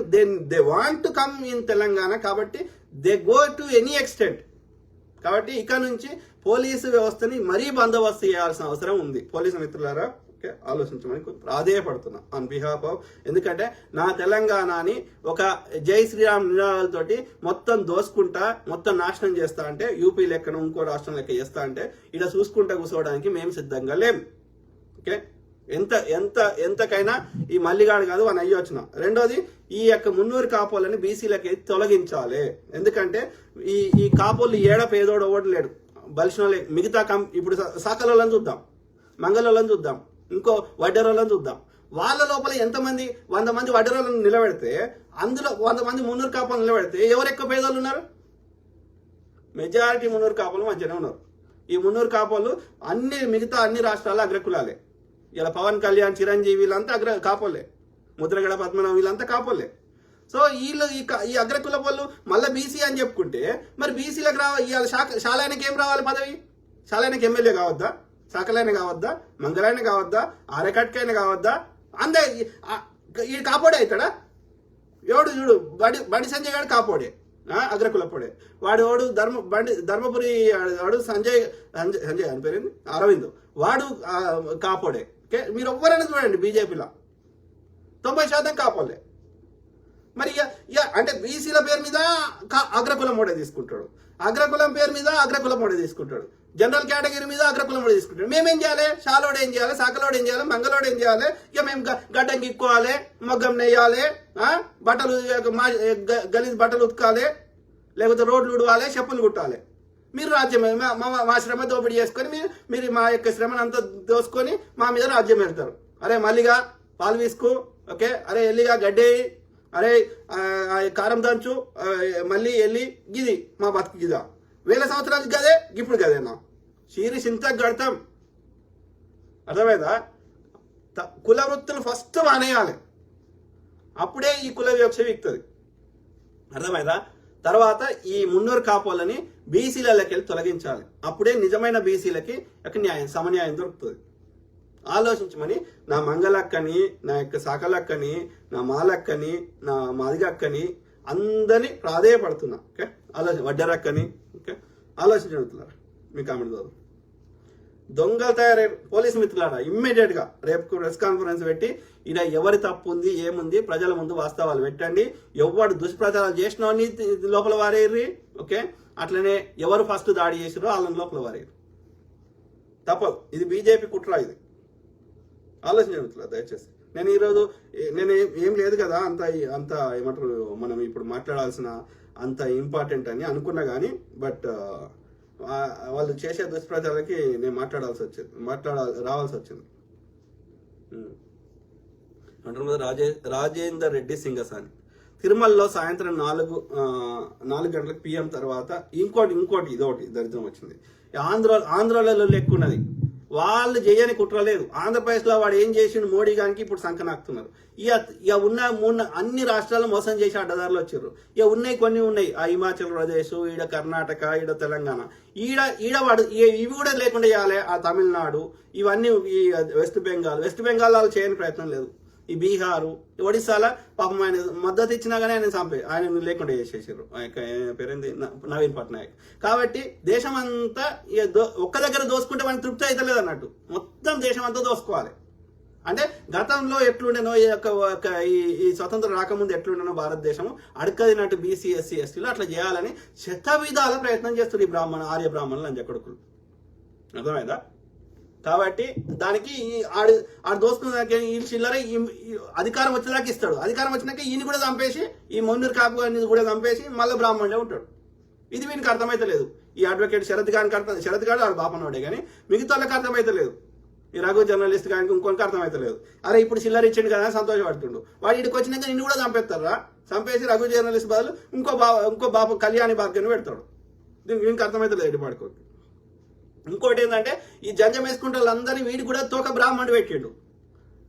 They want to come in Telangana. కాబట్టి they go to any extent. కాబట్టి ఇక నుంచి పోలీసు వ్యవస్థని మరీ బందోబస్తు చేయాల్సిన అవసరం ఉంది. పోలీసు మిత్రులారా ఆలోచించమని ప్రాధేయపడుతున్నా ఆన్ బిహాఫ్ ఆఫ్. ఎందుకంటే నా తెలంగాణని ఒక జై శ్రీరామ్ నినాదాలతోటి మొత్తం దోసుకుంటా, మొత్తం నాశనం చేస్తా అంటే, యూపీ లెక్కన ఇంకో రాష్ట్రం లెక్క చేస్తా అంటే ఇలా చూసుకుంటా కూర్చోవడానికి మేము సిద్ధంగా లేం. ఓకే, ఎంతకైనా ఈ మల్లిగాడు కాదు అని అయ్యొచ్చిన. రెండోది, ఈ యొక్క 300 కాపోలని బీసీలకి తొలగించాలి. ఎందుకంటే ఈ కాపోళ్ళు పేదోడు ఓడు లేడు, బలిసిన మిగతా ఇప్పుడు సాకలోళ్ళని చూద్దాం, మంగళోళ్ళని చూద్దాం, ఇంకో వడ్డరోళ్ళని చూద్దాం. వాళ్ళ లోపల 100 మంది వడ్డరోళ్ళని నిలబెడితే, అందులో 100 మంది 300 కాపాలు నిలబెడితే ఎవరు ఎక్కువ పేదోళ్ళు ఉన్నారు? మెజారిటీ 300 కాపాలు మంచిగానే ఉన్నారు. ఈ 300 కాపాలు మిగతా అన్ని రాష్ట్రాల్లో అగ్రకులాలే. ఇలా పవన్ కళ్యాణ్, చిరంజీవి వీళ్ళంతా కాపోలే, ముద్రగడ పద్మనాభం వీళ్ళంతా కాపోలే. సో ఈ అగ్రకుల వాళ్ళు మళ్ళీ బీసీ అని చెప్పుకుంటే, మరి బీసీలకు ఇవాళ శాలయానికి ఏం రావాలి పదవి? శాలయానికి ఎమ్మెల్యే కావద్దా? సాకలైన కావద్దా? మంగళైన కావద్దా? ఆరకట్కైనా కావద్దా? ఈ కాపోడే అవుతాడా? ఎవడు చూడు, బండి సంజయ్ గారు కాపోడే, అగ్రకులపోడే. వాడు ధర్మపురి వాడు సంజయ్ అని పేరేంది, అరవింద్, వాడు కాపోడే. మీరు ఎవ్వరైనా చూడండి బీజేపీలో 90% కాపోలే. మరి అంటే బీసీల పేరు మీద అగ్రకులం మోడే తీసుకుంటాడు, అగ్రకులం పేరు మీద అగ్రకులం మోడే తీసుకుంటాడు. జనరల్ కేటగిరీ మీద అగ్రకులం కూడా తీసుకుంటాడు. మేమేం చేయాలి? షాలోడు ఏం చేయాలి? సాకలోడు ఏం చేయాలి? మంగళోడు ఏం చేయాలి? ఇక మేము గడ్డం గిక్కోవాలి, మొగ్గం నెయ్యాలి, బట్టలు గలీజ్ బట్టలు ఉతకాలి, లేకపోతే రోడ్లు ఉడవాలి, చెప్పులు కుట్టాలి. మీరు రాజ్యం మా శ్రమ దోపిడీ చేసుకొని మీరు మా యొక్క శ్రమను అంతా దోసుకొని మా మీద రాజ్యం పెడతారు. అరే మల్లిగా పాలు వీసుకో, ఓకే, అరే ఎల్లిగా గడ్డే, అరే కారం దంచు, మళ్ళీ వెళ్ళి గిది మా బతుకు గిదా 1000 సంవత్సరాలకి గదే ఇప్పుడు గదేనా చీరి చింతకు గడతాం. అర్థమైందా? కుల వృత్తులు ఫస్ట్ మానేయాలి, అప్పుడే ఈ కుల వివక్ష వీక్తుంది. అర్థమైందా? తర్వాత ఈ మున్నూరు కాపోలని బీసీలకి వెళ్ళి తొలగించాలి, అప్పుడే నిజమైన బీసీలకి న్యాయం సమన్యాయం దొరుకుతుంది. ఆలోచించమని నా మంగళక్కని, నా యొక్క సాకలక్కని, నా మాలక్కని, నా మాదిగక్కని అందరినీ ప్రాధేయపడుతున్నా. ఓకే, వడ్డరక్కని, ఓకే, ఆలోచించగలుగుతున్నారు. మీ కామెంట్ చదువు. దొంగలు తయారయ్యారు పోలీసు మిత్రులారా. ఇమ్మీడియట్ గా రేపు ప్రెస్ కాన్ఫరెన్స్ పెట్టి ఇలా ఎవరి తప్పు ఉంది ఏముంది ప్రజల ముందు వాస్తవాలు పెట్టండి. ఎవరు దుష్ప్రచారాలు చేసినా లోపల వారేర్రి, ఓకే, అట్లనే ఎవరు ఫస్ట్ దాడి చేసిరో వాళ్ళని లోపల వారేరు. తప్పదు, ఇది బీజేపీ కుట్ర. ఇది ఆలోచించగలుగుతున్నారు దయచేసి. నేను ఈరోజు ఏం లేదు కదా అంత ఏమంటారు మనం ఇప్పుడు మాట్లాడాల్సిన అంత ఇంపార్టెంట్ అని అనుకున్నా కానీ, బట్ వాళ్ళు చేసే దుష్ప్రచారాలకి నేను రావాల్సి వచ్చింది. అంటారు రాజేందర్ రెడ్డి సింగసాని తిరుమలలో సాయంత్రం 4 గంటలకు PM తర్వాత ఇంకోటి ఇదొకటి దరిద్రం వచ్చింది. ఆంధ్రాలో లెక్కున్నది, వాళ్ళు చేయని కుట్ర లేదు. ఆంధ్రప్రదేశ్లో వాడు ఏం చేసిండు మోడీ గారికి ఇప్పుడు సంకనాకుతున్నారు. ఇక ఉన్న అన్ని రాష్ట్రాలు మోసం చేసి అడ్డదారులు వచ్చారు. ఇక కొన్ని ఉన్నాయి, ఆ హిమాచల్ ప్రదేశ్, ఈడ కర్ణాటక, ఈడ తెలంగాణ, ఈడ వాడు ఇవి కూడా లేకుండా చేయాలి. ఆ తమిళనాడు, ఇవన్నీ ఈ వెస్ట్ బెంగాల్ వాళ్ళు చేయని ప్రయత్నం లేదు. ఈ బీహారు, ఒడిశాలో పాపం ఆయన మద్దతు ఇచ్చినా కానీ ఆయన లేకుండా చేసేసారు. పేరేంది నవీన్ పట్నాయక్. కాబట్టి దేశం అంతా ఒక్క దగ్గర దోసుకుంటే మనకి తృప్తి అయితే లేదు అన్నట్టు, మొత్తం దేశం అంతా దోసుకోవాలి. అంటే గతంలో ఎట్లుండేనో ఈ స్వతంత్రం రాకముందు ఎట్లుండేనో భారతదేశం అడకదినట్టు బీసీ ఎస్సీ ఎస్టీలు అట్లా చేయాలని శతవిధాల ప్రయత్నం చేస్తారు ఈ ఆర్య బ్రాహ్మణులు అని చెప్పడుకులు. అర్థమైందా? కాబట్టి దానికి ఆడు దోసుకున్న ఈ చిల్లర అధికారం వచ్చేదాకా ఇస్తాడు. అధికారం వచ్చినాక ఈయన కూడా చంపేసి ఈ మున్నూరు కాపు గారిని కూడా చంపేసి మళ్ళీ బ్రాహ్మణుడే ఉంటాడు. ఇది వీనికి అర్థమైతే లేదు. ఈ అడ్వకేట్ శరత్ గారు వాడు బాపనోడే కానీ మిగతా వాళ్ళకి అర్థమైతే లేదు. ఈ రఘు జర్నలిస్ట్ కానీ ఇంకొకరికి అర్థమైతే లేదు. అరే ఇప్పుడు చిల్లర ఇచ్చిండు కదా సంతోషపడుతుండు, వాడు ఇక్కడికి వచ్చినాక నిన్ను కూడా చంపేస్తారా? చంపేసి రఘు జర్నలిస్ట్ బదులు ఇంకో బాబు కళ్యాణి భాగ్యాన్ని పెడతాడు. వీనికి అర్థమైతే లేదు పడుకోండి. ఇంకోటి ఏంటంటే ఈ జంజం వేసుకుంటే వాళ్ళందరినీ వీడి కూడా తోక బ్రాహ్మణుడు పెట్టిండు.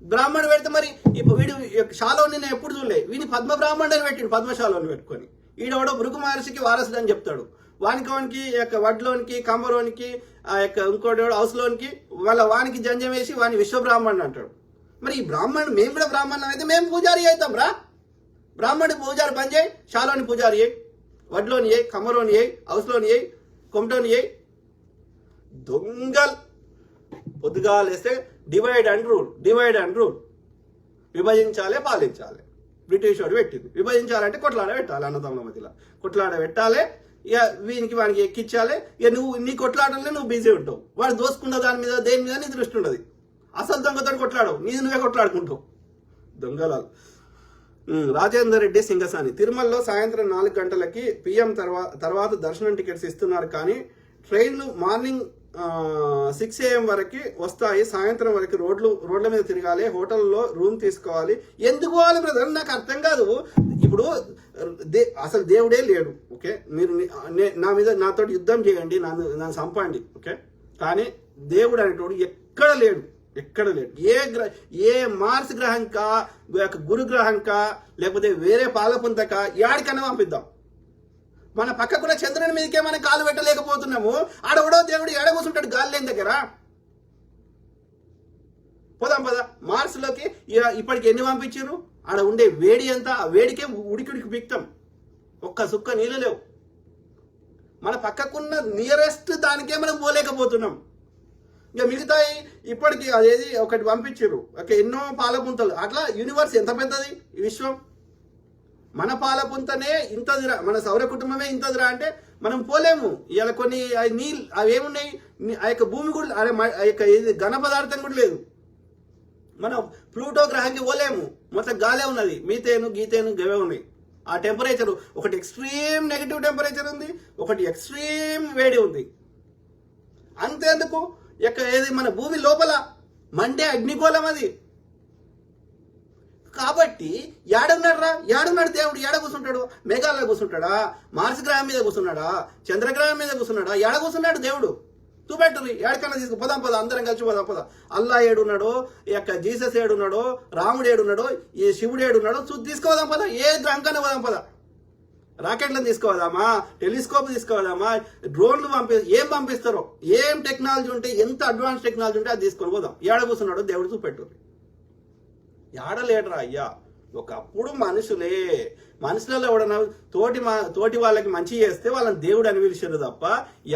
బ్రాహ్మణుడు పెడితే మరి ఇప్పుడు వీడు షాలోని నేను ఎప్పుడు చూడలే, వీడిని పద్మ బ్రాహ్మణుడు అని పెట్టిండు. పద్మశాలోని పెట్టుకొని ఈడవాడో భృగు మహర్షికి వారసుడు అని చెప్తాడు. వానికి యొక్క వడ్లోనికి కంబరోనికి ఆ యొక్క ఇంకోటి హౌస్లోనికి వానికి జంజం వేసి వాని విశ్వబ్రాహ్మణుడు అంటాడు. మరి ఈ బ్రాహ్మణుడు మేము కూడా బ్రాహ్మణులు అయితే మేము పూజారి అవుతాం రా. బ్రాహ్మణుడి పూజారి పని చేయి, షాలోని పూజారి అయ్యి, వడ్లోని అయ్యి, కమ్మరోని అయ్యి, హౌస్లోని అయ్యి, కొమటోని అయ్యి. దొంగల్ పొద్దుగా లేస్తే డివైడ్ అండ్ రూల్ విభజించాలి పాలించాలి. బ్రిటిష్ వాడు పెట్టింది. విభజించాలంటే కొట్లాడ పెట్టాలి, అన్నదమ్ముల మధ్యలో కొట్లాడ పెట్టాలి. ఇక వానికి ఎక్కించాలి. ఇక నీ కొట్లాటలనే నువ్వు బిజీ ఉంటావు. వాడు దోసుకున్న దాని మీద దేని మీద నీ దృష్టి ఉండదు. అసలు దొంగతో కొట్లాడవు, నీది నువ్వే కొట్లాడుకుంటావు. దొంగలాలు. రాజేందర్ రెడ్డి సింగసాని తిరుమలలో సాయంత్రం 4 గంటలకి PM తర్వాత దర్శనం టికెట్స్ ఇస్తున్నారు, కానీ ట్రైన్లు మార్నింగ్ 6 AM వరకు వస్తాయి. సాయంత్రం వరకు రోడ్ల మీద తిరగాలి, హోటల్లో రూమ్ తీసుకోవాలి. ఎందుకు పోవాలి బ్రదర్? నాకు అర్థం కాదు. ఇప్పుడు అసలు దేవుడే లేడు, ఓకే, మీరు నాతో యుద్ధం చేయండి, నన్ను చంపండి, ఓకే, కానీ దేవుడు అనేటోడు ఎక్కడ లేడు. ఏ మార్స్ గ్రహంకా, గురు గ్రహంకా, లేకపోతే వేరే పాలపుంతక యాడికన్నా పంపిద్దాం. మన పక్క కూడా చంద్రుని మీదకే మనం కాలు పెట్టలేకపోతున్నాము. ఆడవడో దేవుడు ఏడ కూర్చుంటాడు గాలి లేని దగ్గర. పోదాం మార్స్ లోకి. ఇప్పటికి ఎన్ని పంపించారు? ఆడ ఉండే వేడి ఎంత, ఆ వేడికే ఉడికి బిక్తాం. ఒక్క సుక్క నీళ్ళు లేవు. మన పక్కకున్న నియరెస్ట్ దానికే మనం పోలేకపోతున్నాం. ఇక మిగతా ఇప్పటికి అదేది ఒకటి పంపించారు, ఓకే, ఎన్నో పాలపుంతలు. అట్లా యూనివర్స్ ఎంత పెద్దది, ఈ విశ్వం. మన పాలపుంతనే ఇంతదిరా, మన సౌర కుటుంబమే ఇంతదిరా అంటే మనం పోలేము. ఇవాళ కొన్ని నీళ్ళు అవి ఏమున్నాయి, ఆ యొక్క భూమి కూడా ఆ యొక్క ఘన పదార్థం కూడా లేదు. మనం ప్లూటో గ్రహానికి పోలేము, మొత్తం గాలే ఉన్నది, మీతేను గీతేను గవే ఉన్నాయి. ఆ టెంపరేచర్ ఒకటి ఎక్స్ట్రీమ్ నెగిటివ్ టెంపరేచర్ ఉంది, ఒకటి ఎక్స్ట్రీమ్ వేడి ఉంది. అంతేందుకు ఏది మన భూమి లోపల మండే అగ్నిగోళం అది. కాబట్టి ఏడున్నాడు దేవుడు? ఏడ కూర్చుంటాడు? మేఘాల్లో కూర్చుంటాడా? మార్స్ గ్రహం మీద కూర్చున్నాడా? చంద్రగ్రహం మీద కూర్చున్నాడా? ఏడ కూర్చున్నాడు దేవుడు? చూపెట్టుర్రి, ఏడకన్నా తీసుకు పోదాం పద, అందరం కలిసి పోదాం పద. అల్లా ఏడున్నాడో, జీసస్ ఏడున్నాడో, రాముడు ఏడున్నాడో, ఈ శివుడు ఏడున్నాడో తీసుకోదాం పద. ఏ గ్రహంకన్నా పోదాం పద. రాకెట్లను తీసుకోవదామా, టెలిస్కోప్ తీసుకోవదామా, డ్రోన్లు ఏం పంపిస్తారో, ఏం టెక్నాలజీ ఉంటే, ఎంత అడ్వాన్స్ టెక్నాలజీ ఉంటే అది తీసుకొని పోదాం. ఏడ కూర్చున్నాడో దేవుడు చూపెట్టుర్రి. ఏడలేడరా అయ్యా. ఒకప్పుడు మనుషులలో ఎవడన్నా తోటి వాళ్ళకి మంచి చేస్తే వాళ్ళని దేవుడు అని పిలిచారు తప్ప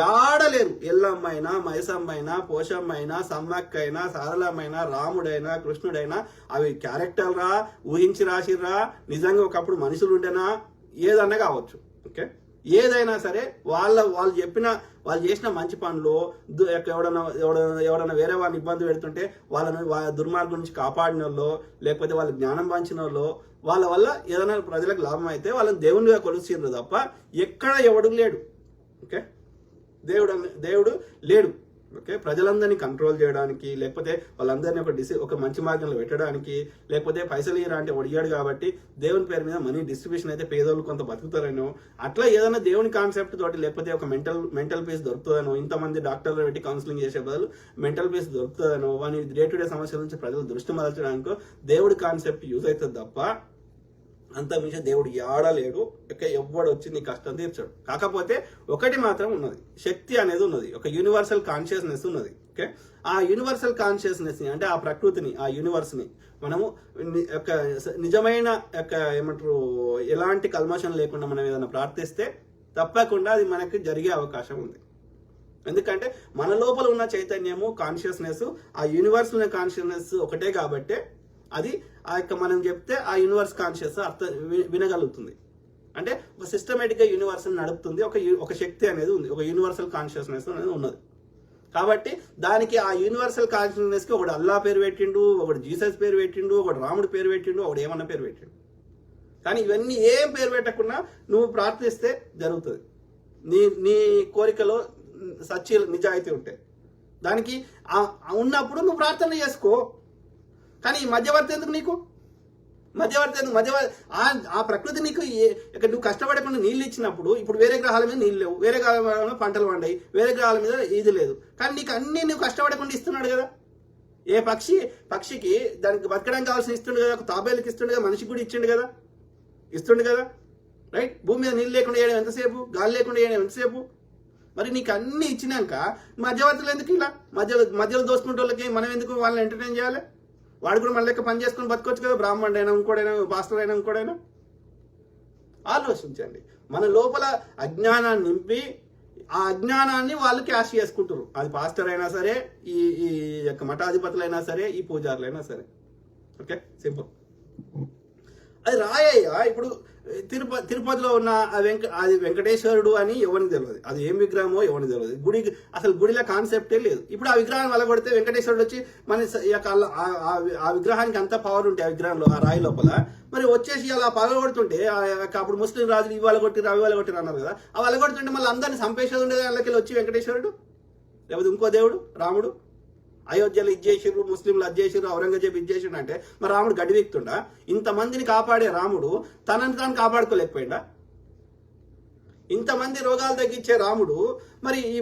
ఏడలేరు. ఎల్లమ్మైనా, మైసమ్మైనా, పోషమ్మైనా, సమ్మక్కైనా, సారలమైనా, రాముడైనా, కృష్ణుడైనా అవి క్యారెక్టర్రా, ఊహించి రాసిర్రా, నిజంగా ఒకప్పుడు మనుషులు ఉండేనా, ఏదన్నా కావచ్చు. ఏదైనా సరే వాళ్ళు చేసిన మంచి పనులు ఎవడన్నా వేరే వాళ్ళని ఇబ్బంది పెడుతుంటే వాళ్ళని దుర్మార్గం నుంచి కాపాడిన వాళ్ళు, లేకపోతే వాళ్ళ జ్ఞానం పంచిన వాళ్ళు, వాళ్ళ వల్ల ఏదైనా ప్రజలకు లాభం అయితే వాళ్ళని దేవునిగా కొలుస్తున్నారు తప్ప ఎక్కడ ఎవడు లేడు. దేవుడు లేడు. ప్రజలందరినీ కంట్రోల్ చేయడానికి, లేకపోతే వాళ్ళందరినీ ఒక మంచి మార్గంలో పెట్టడానికి, లేకపోతే పైసలు ఇయ్యరా అంటే ఒడిగాడు కాబట్టి దేవుని పేరు మీద మనీ డిస్ట్రిబ్యూషన్ అయితే పేదోళ్ళు కొంత బతుకుతారనో, అట్లా ఏదైనా దేవుని కాన్సెప్ట్ తోటి, లేకపోతే ఒక మెంటల్ పీస్ దొరుకుతుందనో, ఇంతమంది డాక్టర్లు పెట్టి కౌన్సిలింగ్ చేసే బదులు మెంటల్ పీస్ దొరుకుతుందనో, వాని డే టు డే సమస్యల నుంచి ప్రజలు దృష్టి మరల్చడానికో దేవుడి కాన్సెప్ట్ యూజ్ అవుతుంది తప్ప అంత మించి దేవుడు ఏడలేడు. ఎవ్వడు వచ్చి నీ కష్టం తీర్చాడు. కాకపోతే ఒకటి మాత్రం ఉన్నది, శక్తి అనేది ఉన్నది, ఒక యూనివర్సల్ కాన్షియస్నెస్ ఉన్నది. ఆ యూనివర్సల్ కాన్షియస్నెస్ ని, అంటే ఆ ప్రకృతిని, ఆ యూనివర్స్ ని మనము నిజమైన ఏమంటారు ఎలాంటి కల్మషం లేకుండా మనం ఏదైనా ప్రార్థిస్తే తప్పకుండా అది మనకి జరిగే అవకాశం ఉంది. ఎందుకంటే మన లోపల ఉన్న చైతన్యము, కాన్షియస్నెస్, ఆ యూనివర్స్ ఉన్న కాన్షియస్నెస్ ఒకటే కాబట్టి అది మనం చెప్తే ఆ యూనివర్స్ కాన్షియస్ వినగలుగుతుంది. అంటే ఒక సిస్టమేటిక్ గా యూనివర్స్ నడుపుతుంది. ఒక శక్తి అనేది ఉంది, ఒక యూనివర్సల్ కాన్షియస్నెస్ అనేది ఉన్నది. కాబట్టి దానికి ఆ యూనివర్సల్ కాన్షియస్నెస్ కి ఒకడు అల్లా పేరు పెట్టిండు, ఒకడు జీసస్ పేరు పెట్టిండు, ఒకడు రాముడు పేరు పెట్టిండు, ఒకడు ఏమన్నా పేరు పెట్టిండు. కానీ ఇవన్నీ ఏం పేరు పెట్టకుండా నువ్వు ప్రార్థిస్తే జరుగుతుంది. నీ కోరికలో నిజాయితీ ఉంటే దానికి ఉన్నప్పుడు నువ్వు ప్రార్థన చేసుకో. కానీ ఈ మధ్యవర్తి ఎందుకు నీకు? ఆ ప్రకృతి నీకు నువ్వు కష్టపడకుండా నీళ్ళు ఇచ్చినప్పుడు, ఇప్పుడు వేరే గ్రహాల మీద నీళ్ళు లేవు, వేరే గ్రహాల మీద పంటలు పండాయి, వేరే గ్రహాల మీద ఇది లేదు, కానీ నీకు అన్ని నువ్వు కష్టపడకుండా ఇస్తున్నాడు కదా. ఏ పక్షికి దానికి బతకడానికి కావాల్సిన ఇస్తుండు కదా, ఒక తాబేలుకి ఇస్తుండు కదా, మనిషికి కూడా ఇస్తుండు కదా, రైట్? భూమి మీద నీళ్ళు లేకుండా చేయడం ఎంతసేపు, గాలి లేకుండా చేయడం ఎంతసేపు? మరి నీకు అన్ని ఇచ్చినాక మధ్యవర్తులు ఎందుకు? ఇలా మధ్యలో దోసుకుంటే వాళ్ళకి మనం ఎందుకు వాళ్ళని ఎంటర్టైన్ చేయాలి? వాడు కూడా మన లెక్క పని చేసుకుని బతకొచ్చు కదా, బ్రాహ్మణుడైనా, ఇంకోడైనా, పాస్టర్ అయినా, ఇంకోడైనా. ఆలోచించండి. మన లోపల అజ్ఞానాన్ని నింపి ఆ అజ్ఞానాన్ని వాళ్ళు క్యాష్ చేసుకుంటారు. అది పాస్టర్ అయినా సరే, ఈ యొక్క మఠాధిపతులైనా సరే, ఈ పూజారులైనా సరే. సింపుల్. అది రాయ్యా. ఇప్పుడు తిరుపతిలో ఉన్న అది వెంకటేశ్వరుడు అని ఎవరికి తెలియదు, అది ఏం విగ్రహమో ఎవరికి తెలియదు. అసలు గుడిలో కాన్సెప్టే లేదు. ఇప్పుడు ఆ విగ్రహాన్ని వలగొడితే వెంకటేశ్వరుడు వచ్చి మన ఆ విగ్రహానికి అంత పవర్ ఉంటే ఆ విగ్రహంలో, ఆ రాయి లోపల, మరి వచ్చేసి అలా పగలగొడుతుంటే అప్పుడు ముస్లిం రాజులు ఇవి వలగొట్టిరు అవి వలగొట్టిరు అన్నారు కదా, ఆ వలగొడుతుంటే మళ్ళీ అందరినీ చంపేసేది ఉండేది వాళ్ళకి వచ్చి వెంకటేశ్వరుడు, లేకపోతే ఇంకో దేవుడు రాముడు. అయోధ్యలో ఇచ్చేసిర్రు, ముస్లింలు అది చేసిర్రు, ఔరంగజేబు ఇచ్చేసిండు అంటే మరి రాముడు గడివెక్తుండా? ఇంతమందిని కాపాడే రాముడు తనని తాను కాపాడుకోలేకపోయిందా? ఇంతమంది రోగాలు తగ్గించే రాముడు మరి ఈ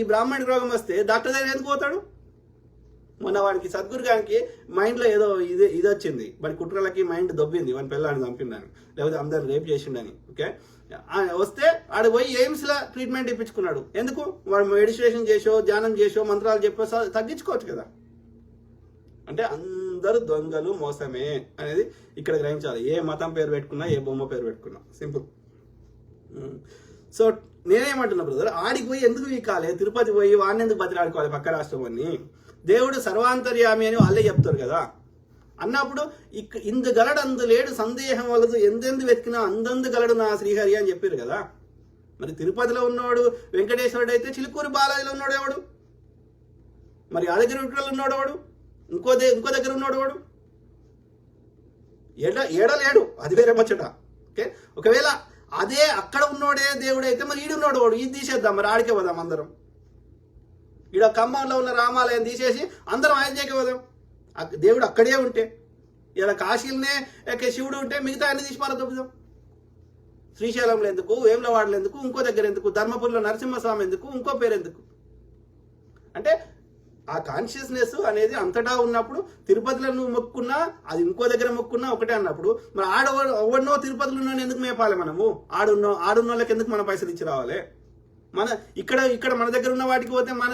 బ్రాహ్మణి రోగం వస్తే డాక్టర్ దగ్గర ఎందుకు పోతాడు? మొన్న వాడికి సద్గురుగానికి మైండ్లో ఏదో ఇది వచ్చింది, వాడి కుట్రలకి మైండ్ దొబ్బింది, వాడి పిల్లాన్ని చంపిండని, లేకపోతే అందరు రేప్ చేసిండని. వస్తే ఆడు పోయి ఎయిమ్స్లో ట్రీట్మెంట్ ఇప్పించుకున్నాడు. ఎందుకు? వాడు మెడిటేషన్ చేసో, ధ్యానం చేసో, మంత్రాలు చెప్పో తగ్గించుకోవచ్చు కదా. అంటే అందరూ దొంగలు, మోసమే అనేది ఇక్కడ గ్రహించాలి. ఏ మతం పేరు పెట్టుకున్నా, ఏ బొమ్మ పేరు పెట్టుకున్నా, సింపుల్. సో నేనేమంటున్నా బ్రదర్, ఆడికి పోయి ఎందుకు వీకాలి? తిరుపతి పోయి వాడిని ఎందుకు బతిలాడుకోవాలి పక్క రాష్ట్రం అని? దేవుడు సర్వాంతర్యామి అని వాళ్ళే చెప్తారు కదా. అన్నప్పుడు ఇందు గలడు అందు లేడు సందేహం వలదు ఎందెందు వెతికినా అందందు గలడు నా శ్రీహరి అని చెప్పారు కదా. మరి తిరుపతిలో ఉన్నవాడు వెంకటేశ్వరుడు అయితే చిలుకూరు బాలాజీలో ఉన్నాడు ఎవడు? మరి యాదగిరి గుట్టలో ఉన్నాడు వాడు? ఇంకో దగ్గర ఉన్నాడు వాడు? ఏడ లేడు, అది వేరే ముచ్చట. ఓకే, ఒకవేళ అదే అక్కడ ఉన్నోడే దేవుడు అయితే మరి ఈడున్నాడు వాడు, ఇది తీసేద్దాం, మరి ఆడికే పోదాం అందరం. ఈడ ఖమ్మంలో ఉన్న రామాలయం తీసేసి అందరం అయోధ్యకే పోదాం. దేవుడు అక్కడే ఉంటే, ఇలా కాశీలనే శివుడు ఉంటే మిగతా అన్ని తీసి మన తప్పుదాం. శ్రీశైలంలో ఎందుకు, వేములవాడలో ఎందుకు, ఇంకో దగ్గర ఎందుకు, ధర్మపురిలో నరసింహస్వామి ఎందుకు, ఇంకో పేరు ఎందుకు? అంటే ఆ కాన్షియస్నెస్ అనేది అంతటా ఉన్నప్పుడు తిరుపతిలో నువ్వు మొక్కున్నా అది ఇంకో దగ్గర మొక్కున్నా ఒకటే అన్నప్పుడు మరి ఎవరినో తిరుపతిలో ఉన్న ఎందుకు మేపాలి మనము? ఆడున్న వాళ్ళకి ఎందుకు మన పైసలు ఇచ్చి రావాలి? ఇక్కడ మన దగ్గర ఉన్న వాటికి పోతే మన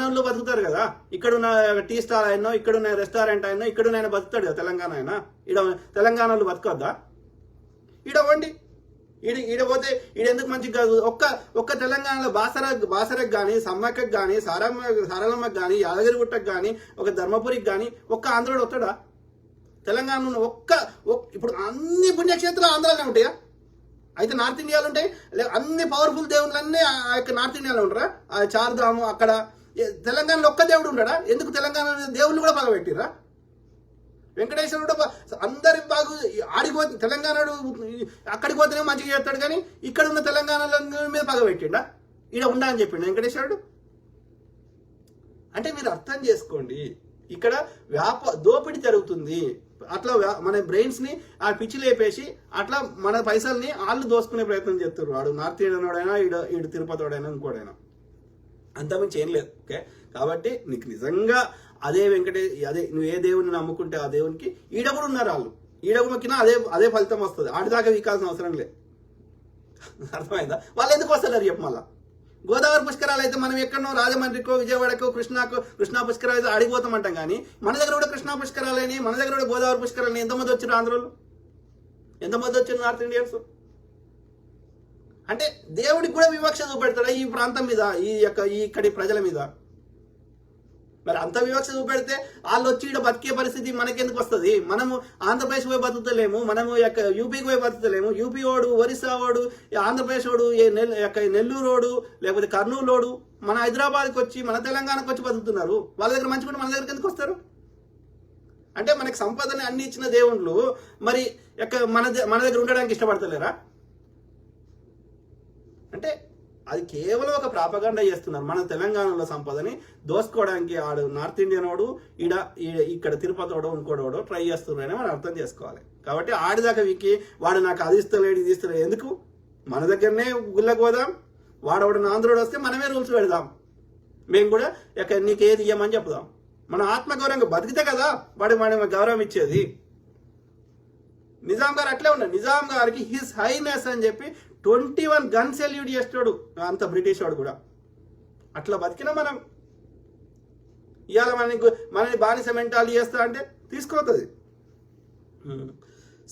వాళ్ళు బతుకుతారు కదా. ఇక్కడ ఉన్న టీ స్టాల్ అయినా, ఇక్కడ ఉన్న రెస్టారెంట్ అయినా, ఇక్కడ ఉన్న ఆయన బతుకుతాడు కదా. తెలంగాణ అయినా తెలంగాణ వాళ్ళు బతకొద్దా? వండి ఈడ పోతే ఈడెందుకు మంచిగా కాదు? ఒక్క తెలంగాణలో బాసరకు కానీ, సమ్మక్కకు కానీ, సారలమ్మకు కానీ, యాదగిరిగుట్టకు కానీ, ఒక ధర్మపురికి కానీ ఒక్క ఆంధ్రుడు వస్తాడా? తెలంగాణలో ఇప్పుడు అన్ని పుణ్యక్షేత్రాలు ఆంధ్రాలోనే ఉంటాయా? అయితే నార్త్ ఇండియాలో ఉంటాయి. అన్ని పవర్ఫుల్ దేవుళ్ళు అన్నీ ఆ యొక్క నార్త్ ఇండియాలో ఉంటారా? ఆ చార్ధాము అక్కడ. తెలంగాణలో ఒక్క దేవుడు ఉండడా? ఎందుకు తెలంగాణ దేవుళ్ళు కూడా పగబెట్టిరా? వెంకటేశ్వరుడు అందరి బాగు ఆడిపోతే తెలంగాణడు అక్కడికి పోతేనే మంచిగా చేస్తాడు, కానీ ఇక్కడ ఉన్న తెలంగాణ మీద పగబెట్టిండా? ఈడ ఉండా అని చెప్పిండు వెంకటేశ్వరుడు. అంటే మీరు అర్థం చేసుకోండి, ఇక్కడ దోపిడీ జరుగుతుంది. అట్లా మన బ్రెయిన్స్ ని ఆ పిచ్చి లేపేసి అట్లా మన పైసల్ని వాళ్ళు దోసుకునే ప్రయత్నం చేస్తారు. వాడు నార్త్ ఇండియన్ వాడైనా ఈడు తిరుపతి వాడైనా ఇంకోడైనా, అంతమించి ఏం లేదు. ఓకే, కాబట్టి నీకు నిజంగా అదే నువ్వు ఏ దేవుడిని నమ్ముకుంటే ఆ దేవునికి ఈడ కూడా ఉన్నారు వాళ్ళు. ఈడ మొక్కినా అదే ఫలితం వస్తుంది. ఆడిదాకా వీకాల్సిన అవసరం లేదు. అర్థమైందా? వాళ్ళు ఎందుకు వస్తారు చెప్పు. మళ్ళా గోదావరి పుష్కరాలు అయితే మనం ఎక్కడనో రాజమండ్రికో, విజయవాడకో, కృష్ణా పుష్కరాలు అయితే అడిగిపోతామంటాం. కానీ మన దగ్గర కూడా కృష్ణా పుష్కరాలని, మన దగ్గర కూడా గోదావరి పుష్కరాలని ఎంతమంది వచ్చారు? ఆంధ్రలో ఎంతమంది వచ్చారు? North Indians. అంటే దేవుడికి కూడా వివక్ష చూపెడతాడా ఈ ప్రాంతం మీద, ఇక్కడి ప్రజల మీద? మరి అంత వివక్ష చూపెడితే వాళ్ళు వచ్చి ఇక్కడ బతికే పరిస్థితి మనకెందుకు వస్తుంది? మనము ఆంధ్రప్రదేశ్ పోయి బతుకుతలేము, మనము యూపీకి పోయి బతుకుతలేము. యూపీ వాడు, ఒరిస్సా వాడు, ఆంధ్రప్రదేశ్ వాడు, నెల్లూరు వాడు, లేకపోతే కర్నూలు వాడు మన హైదరాబాద్కి వచ్చి, మన తెలంగాణకు వచ్చి బతుకుతున్నారు. వాళ్ళ దగ్గర మంచిగా మన దగ్గరికి ఎందుకు వస్తారు? అంటే మనకి సంపదని అన్ని ఇచ్చిన దేవుళ్ళు మరి మన దగ్గర ఉండడానికి ఇష్టపడతలేరా? అంటే అది కేవలం ఒక ప్రాపగండా చేస్తున్నారు. మన తెలంగాణలో సంపదని దోసుకోవడానికి ఆడు నార్త్ ఇండియన్ వాడు ఇక్కడ తిరుపతి వాడు ఇంకోడోడో ట్రై చేస్తున్నారని మనం అర్థం చేసుకోవాలి. కాబట్టి ఆడిదాకా వీకి వాడు నాకు అది ఇస్తలేడు ఇది ఇస్తలేడు ఎందుకు? మన దగ్గరనే గుళ్ళకు పోదాం. వాడు ఆంధ్రుడు వస్తే మనమే రూల్స్ పెడదాం. మేము కూడా నీకు ఏది ఇయ్యమని చెప్దాం. మన ఆత్మగౌరవంగా బతికితే కదా వాడు గౌరవం ఇచ్చేది. నిజాం గారు అట్లే ఉన్నాడు. నిజాం గారికి హిస్ హైనెస్ అని చెప్పి 21 గన్ సెల్యూట్ చేస్తాడు అంత బ్రిటిష్ వాడు కూడా. అట్లా బతికిన మనం ఇవాళ మనని బానిస మెంటాలిటీ చేస్తా అంటే తీసుకోతుంది.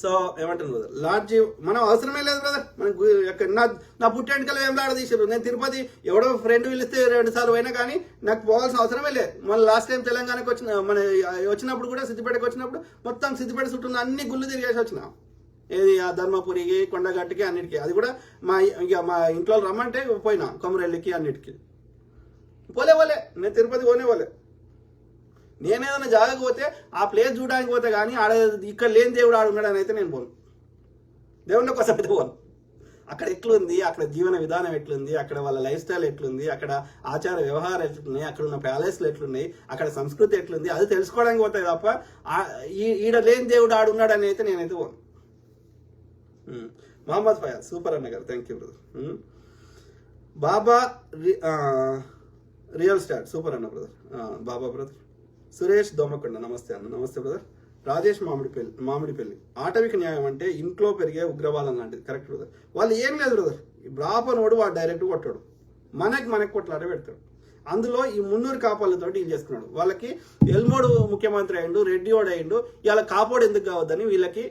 సో ఏమంటారు బ్రదర్, లాడ్జి మనం అవసరమే లేదు బ్రదర్. మనకు నా పుట్టెంటికలు ఏం తీసారు. నేను తిరుపతి ఎవడో ఫ్రెండ్ పిలిస్తే 2 సార్లు పోయినా కానీ నాకు పోవాల్సిన అవసరమే లేదు. మన లాస్ట్ టైం తెలంగాణకు వచ్చినప్పుడు కూడా సిద్దిపేటకు వచ్చినప్పుడు మొత్తం సిద్దిపేట చుట్టూ అన్ని గుళ్ళు తిరిగేసి వచ్చిన. ఏది ఆ ధర్మపురికి, కొండగట్టుకి, అన్నిటికీ. అది కూడా మా ఇంట్లో రమ్మంటే పోయినా, కొమరెల్లికి, అన్నిటికీ పోలే. నేను తిరుపతి పోలే. నేనేదైనా జాగకు పోతే ఆ ప్లేస్ చూడడానికి పోతే కానీ ఇక్కడ లేని దేవుడు ఆడు ఉన్నాడని అయితే నేను పోను. దేవుడిని కోసం అయితే పోను. అక్కడ ఎట్లుంది, అక్కడ జీవన విధానం ఎట్లుంది, అక్కడ వాళ్ళ లైఫ్ స్టైల్ ఎట్లుంది, అక్కడ ఆచార వ్యవహారం ఎట్లున్నాయి, అక్కడ ఉన్న ప్యాలెస్లు ఎట్లున్నాయి, అక్కడ సంస్కృతి ఎట్లుంది, అది తెలుసుకోవడానికి పోతాయి తప్ప ఈడ లేని దేవుడు ఆడు ఉన్నాడని అయితే నేనైతే పోను. మహమ్మద్ ఫయాజ్ సూపర్ అన్న గారు, thank you brother. Baba real star super అన్న బ్రదర్. బాబా బ్రదర్. సురేష్ దోమకొండ నమస్తే అన్న. నమస్తే బ్రదర్. రాజేష్ మామిడిపల్లి ఆటవిక న్యాయం అంటే ఇంట్లో పెరిగే ఉగ్రవాదం లాంటిది. Correct brother. వాళ్ళు ఏం లేదు బ్రదర్, బ్రాపనోడు వాడు డైరెక్ట్ కొట్టాడు, మనకి కొట్లాట పెడతాడు. అందులో ఈ 300 కాపాలతో డీల్ చేసుకున్నాడు. వాళ్ళకి ఎల్మోడు ముఖ్యమంత్రి అయ్యిండు, రెడ్డి వాడు అయ్యిండు. ఇలా కాపాడు ఎందుకు కావద్దని వీళ్ళకి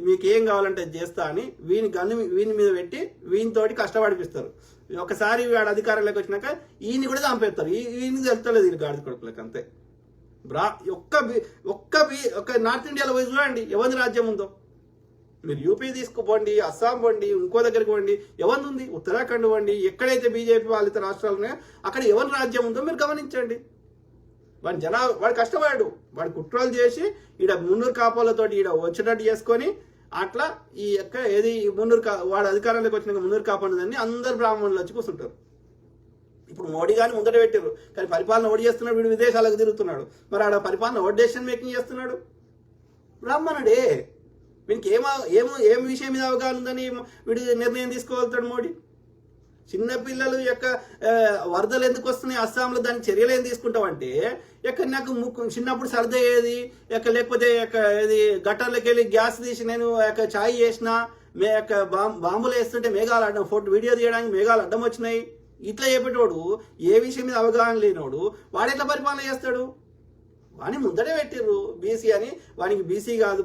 మీకు ఏం కావాలంటే చేస్తా అని వీని మీద పెట్టి వీనితోటి కష్టపడిపిస్తారు. ఒకసారి వాడు అధికారంలోకి వచ్చినాక ఈయన కూడా చంపేస్తారు. ఈయన తెలుస్తలేదు వీళ్ళు గాడి కొడుకులకి. అంతే. ఒక్క నార్త్ ఇండియాలో పోయి చూడండి ఎవరి రాజ్యం ఉందో. మీరు యూపీ తీసుకుపోండి, అస్సాం పోండి, ఇంకో దగ్గరికి పోండి, ఎవరి ఉంది, ఉత్తరాఖండ్ పోండి, ఎక్కడైతే బీజేపీ పాలిత రాష్ట్రాలు ఉన్నాయో అక్కడ ఎవరి రాజ్యం ఉందో మీరు గమనించండి. వాడు కష్టపడాడు, వాడు కుట్రలు చేసి ఈడ మున్నూరు కాపాలతోటి ఈడ వచ్చేటట్టు చేసుకొని అట్లా ఈ యొక్క ఏది వాడు అధికారంలోకి వచ్చినాక మున్నూరు కాపాలని అందరు బ్రాహ్మణులు వచ్చి కూర్చుంటారు. ఇప్పుడు మోడీ గారిని ముందట పెట్టారు, కానీ పరిపాలన ఓడి చేస్తున్నాడు, వీడు విదేశాలకు తిరుగుతున్నాడు. మరి ఆడ పరిపాలన ఓడి డెసిషన్ మేకింగ్ చేస్తున్నాడు బ్రాహ్మణుడే. వీనికి ఏం విషయం మీద అవగాహన ఉందని వీడు నిర్ణయం తీసుకోగలుగుతాడు మోడీ? చిన్నపిల్లలు యొక్క వరదలు ఎందుకు వస్తున్నాయి అస్సాంలో, దానికి చర్యలు ఏం తీసుకుంటామంటే నాకు చిన్నప్పుడు సర్ది అయ్యేది లేకపోతే ఇది గట్టర్లోకి వెళ్ళి గ్యాస్ తీసి నేను ఛాయ్ చేసిన బాంబులు వేస్తుంటే మేఘాలు అడ్డం వీడియో తీయడానికి మేఘాలు అడ్డం వచ్చినాయి. ఇట్లా చెప్పేటోడు ఏ విషయం మీద అవగాహన లేనోడు వాడెట్లా పరిపాలన చేస్తాడు? వాని ముందరే పెట్టిర్రు బీసీ అని, వానికి బీసీ కాదు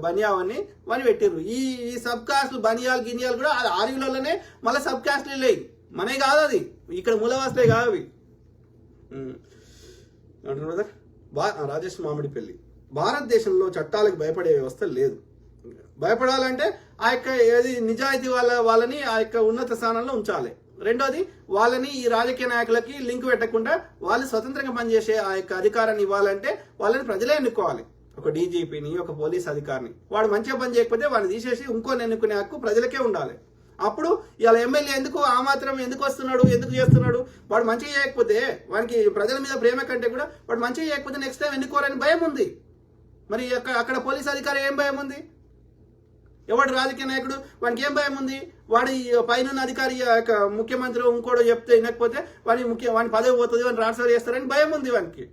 బనియా అని వాని పెట్టిర్రు. ఈ సబ్ కాస్ట్లు బనియాలు గినియాలు కూడా అది ఆర్యులలోనే మళ్ళీ సబ్ కాస్ట్లు లేవు, మనే కాదు అది, ఇక్కడ మూలవాసులే కాదు అవి. అంటున్నారు కదా రాజేష్ మామిడిపల్లి, భారతదేశంలో చట్టాలకు భయపడే వ్యవస్థ లేదు. భయపడాలంటే ఆ యొక్క ఏది నిజాయితీ వాళ్ళని ఆ యొక్క ఉన్నత స్థానంలో ఉంచాలి. రెండోది వాళ్ళని ఈ రాజకీయ నాయకులకి లింక్ పెట్టకుండా వాళ్ళు స్వతంత్రంగా పనిచేసే ఆ యొక్క అధికారాన్ని ఇవ్వాలంటే వాళ్ళని ప్రజలే ఎన్నుకోవాలి. ఒక డీజీపీని, ఒక పోలీస్ అధికారిని. వాడు మంచిగా పని చేయకపోతే వాడిని తీసేసి ఇంకోని ఎన్నుకునే హక్కు ప్రజలకే ఉండాలి. అప్పుడు ఇలా ఎమ్మెల్యే ఎందుకు ఆ మాత్రం ఎందుకు వస్తున్నాడు, ఎందుకు చేస్తున్నాడు? వాడు మంచిగా చేయకపోతే వానికి ప్రజల మీద ప్రేమ కంటే కూడా వాడు మంచిగా చేయకపోతే నెక్స్ట్ టైం ఎన్నుకోవాలని భయం ఉంది. మరి అక్కడ పోలీస్ అధికారి ఏం భయం ఉంది? ఎవడు రాజకీయ నాయకుడు వానికి ఏం భయం ఉంది? వాడి పైన అధికారి ముఖ్యమంత్రి ఇంకోడో చెప్తే వినకపోతే వాని పదవి పోతుంది, వాడిని ట్రాన్స్ఫర్ చేస్తారని భయం ఉంది వానికి.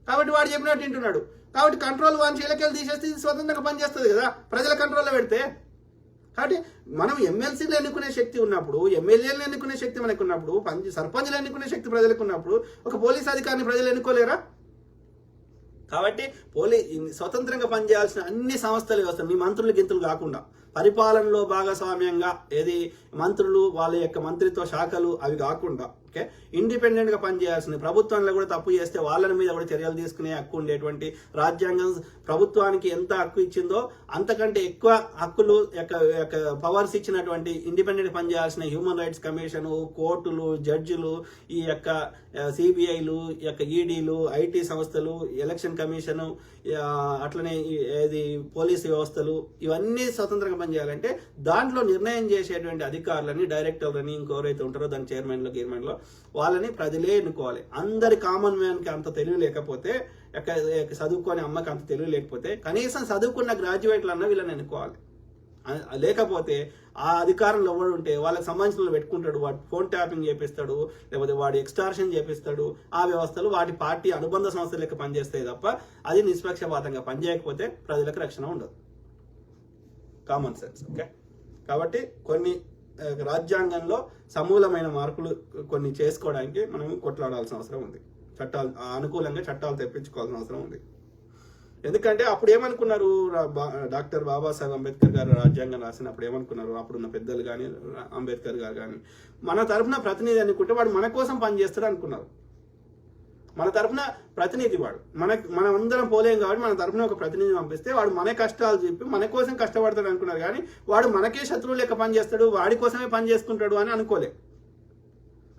కాబట్టి వాడు చెప్పినట్టు వింటున్నాడు. కాబట్టి కంట్రోల్ వాని చేలకెళ్ళి తీసేస్తే స్వతంత్రంగా పనిచేస్తుంది కదా ప్రజల కంట్రోల్లో పెడితే. కాబట్టి మనం ఎమ్మెల్సీలు ఎన్నుకునే శక్తి ఉన్నప్పుడు, ఎమ్మెల్యేలను ఎన్నుకునే శక్తి మనకు ఉన్నప్పుడు, సర్పంచ్లు ఎన్నుకునే శక్తి ప్రజలకు ఉన్నప్పుడు ఒక పోలీస్ అధికారిని ప్రజలు ఎన్నుకోలేరా? కాబట్టి స్వతంత్రంగా పనిచేయాల్సిన అన్ని సంస్థలు వ్యవస్థ, మీ మంత్రులు గింతులు కాకుండా పరిపాలనలో భాగస్వామ్యంగా ఏది మంత్రులు వాళ్ళ యొక్క మంత్రిత్వ శాఖలు అవి కాకుండా ఇండిపెండెంట్ గా పనిచేయాల్సింది. ప్రభుత్వంలో కూడా తప్పు చేస్తే వాళ్ళ మీద కూడా చర్యలు తీసుకునే హక్కు ఉండేటువంటి రాజ్యాంగం ప్రభుత్వానికి ఎంత హక్కు ఇచ్చిందో అంతకంటే ఎక్కువ హక్కులు పవర్స్ ఇచ్చినటువంటి ఇండిపెండెంట్ పనిచేయాల్సిన హ్యూమన్ రైట్స్ కమిషన్, కోర్టులు, జడ్జిలు, ఈ యొక్క సిబిఐలు, ఈడీలు, ఐటీ సంస్థలు, ఎలక్షన్ కమిషన్, అట్లనే ఏది పోలీసు వ్యవస్థలు, ఇవన్నీ స్వతంత్రంగా పనిచేయాలంటే దాంట్లో నిర్ణయం చేసేటువంటి అధికారులని, డైరెక్టర్లని, ఇంకెవరైతే ఉంటారో దాని చైర్మన్లో గీర్మన్లో వాళ్ళని ప్రజలే ఎన్నుకోవాలి. అందరి కామన్ మ్యాన్ కి అంత తెలివి లేకపోతే, చదువుకోని అమ్మకి అంత తెలివి లేకపోతే కనీసం చదువుకున్న గ్రాడ్యుయేట్లు అన్న వీళ్ళని ఎన్నుకోవాలి. లేకపోతే ఆ అధికారంలో ఎవడు ఉంటే వాళ్ళకి సంబంధించిన పెట్టుకుంటాడు, వాడు ఫోన్ ట్యాపింగ్ చేపిస్తాడు, లేకపోతే వాడు ఎక్స్టార్షన్ చేపిస్తాడు. ఆ వ్యవస్థలు వాటి పార్టీ అనుబంధ సంస్థల లెక్క పనిచేస్తాయి తప్ప అది నిష్పక్షపాతంగా పనిచేయకపోతే ప్రజలకు రక్షణ ఉండదు. Common sense. ఓకే, కాబట్టి కొన్ని రాజ్యాంగంలో సమూలమైన మార్పులు కొన్ని చేసుకోవడానికి మనం కొట్లాడాల్సిన అవసరం ఉంది. చట్టాలు అనుకూలంగా చట్టాలు తెప్పించుకోవాల్సిన అవసరం ఉంది. ఎందుకంటే అప్పుడు ఏమనుకున్నారు, డాక్టర్ బాబాసాహెబ్ అంబేద్కర్ గారు రాజ్యాంగం రాసినప్పుడు ఏమనుకున్నారు, అప్పుడున్న పెద్దలు కానీ అంబేద్కర్ గారు కానీ, మన తరఫున ప్రతినిధి అనుకుంటే వాడు మన కోసం పనిచేస్తాడు అనుకున్నారు. మన తరఫున ప్రతినిధి వాడు, మనం అందరం పోలేం కాబట్టి మన తరఫున ఒక ప్రతినిధి పంపిస్తే వాడు మన కష్టాలు చెప్పి మన కోసం కష్టపడతాడు అనుకున్నారు. కానీ వాడు మనకే శత్రువు లెక్క పనిచేస్తాడు, వాడి కోసమే పని చేసుకుంటాడు అని అనుకోలే.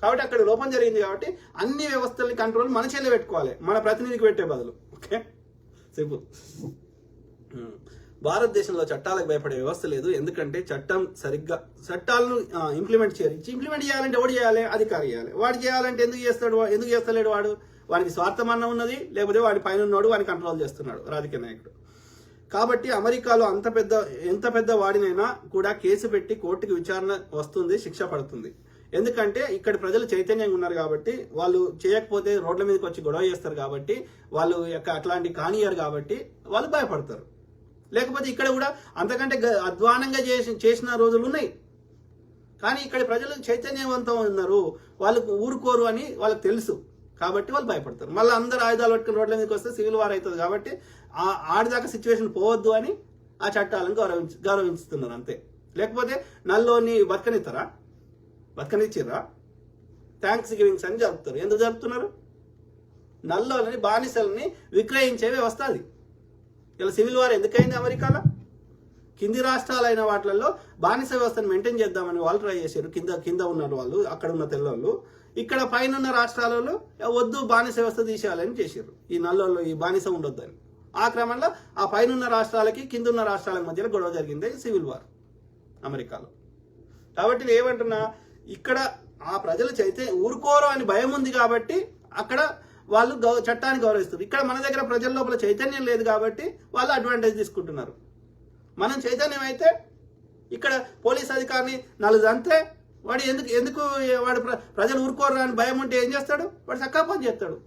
కాబట్టి అక్కడ లోపం జరిగింది. కాబట్టి అన్ని వ్యవస్థల్ని కంట్రోల్ మన చేతిలో పెట్టుకోవాలి, మన ప్రతినిధికి పెట్టే బదులు. Okay, simple. భారతదేశంలో చట్టాలకు భయపడే వ్యవస్థ లేదు. ఎందుకంటే చట్టాలను ఇంప్లిమెంట్ చేయాలంటే ఎవడు చేయాలి? అధికారి చేయాలి. వాడు చేయాలంటే ఎందుకు చేస్తలేడు? వాడికి స్వార్థమన్న ఉన్నది, లేకపోతే వాడి పైన ఉన్నాడు వాడిని కంట్రోల్ చేస్తున్నాడు రాజకీయ నాయకుడు. కాబట్టి అమెరికాలో ఎంత పెద్ద వాడినైనా కూడా కేసు పెట్టి కోర్టుకి విచారణ వస్తుంది, శిక్ష పడుతుంది. ఎందుకంటే ఇక్కడ ప్రజలు చైతన్యంగా ఉన్నారు కాబట్టి, వాళ్ళు చేయకపోతే రోడ్ల మీదకి వచ్చి గొడవ చేస్తారు కాబట్టి, వాళ్ళు అట్లాంటి కానియరు కాబట్టి వాళ్ళు భయపడతారు. లేకపోతే ఇక్కడ కూడా అంతకంటే అధ్వానంగా చేసిన రోజులు ఉన్నాయి. కానీ ఇక్కడ ప్రజలు చైతన్యవంతం ఉన్నారు, వాళ్ళకు ఊరుకోరు అని వాళ్ళకి తెలుసు కాబట్టి వాళ్ళు భయపడతారు. మళ్ళీ అందరు ఆయుధాలు పట్టుకుని రోడ్ల మీదకి వస్తే సివిల్ వార్ అవుతుంది కాబట్టి ఆడిదాకా సిచ్యువేషన్ పోవద్దు అని ఆ చట్టాలను గౌరవిస్తున్నారు అంతే. లేకపోతే నల్లోని బతకనిచ్చిర్రా? థ్యాంక్స్ గివింగ్స్ అని జరుపుతారు. ఎందుకు జరుపుతున్నారు? నల్లోని బానిసల్ని విక్రయించే వ్యవస్థ అది. ఇలా సివిల్ వార్ ఎందుకైంది అమెరికాలో? కింది రాష్ట్రాలైన వాటిల్లో బానిస వ్యవస్థను మెయింటైన్ చేద్దామని వాళ్ళు ట్రై చేశారు. కింద ఉన్న వాళ్ళు, అక్కడ ఉన్న తెల్లవాళ్ళు. ఇక్కడ పైన ఉన్న రాష్ట్రాలలో వద్దు బానిస వ్యవస్థ తీసేయాలని చేశారు. ఈ నల్లోళ్ళు ఈ బానిస ఉండొద్దని. ఆ క్రమంలో ఆ పైన ఉన్న రాష్ట్రాలకి కింద ఉన్న రాష్ట్రాల మధ్యలో గొడవ జరిగింది సివిల్ వార్ అమెరికాలో. కాబట్టి నేను ఏమంటున్నా, ఇక్కడ ఆ ప్రజలు ఊరుకోరు అని భయం ఉంది కాబట్టి అక్కడ వాళ్ళు చట్టాన్ని గౌరవిస్తారు. ఇక్కడ మన దగ్గర ప్రజల లోపల చైతన్యం లేదు కాబట్టి వాళ్ళు అడ్వాంటేజ్ తీసుకుంటున్నారు. మనం చైతన్యం అయితే ఇక్కడ పోలీస్ అధికారిని నలుగురు అంతే వాడు ఎందుకు వాడు ప్రజలు ఊరుకోరు అని భయం ఉంటే ఏం చేస్తాడు? వాడు చక్కగా పని చేస్తాడు.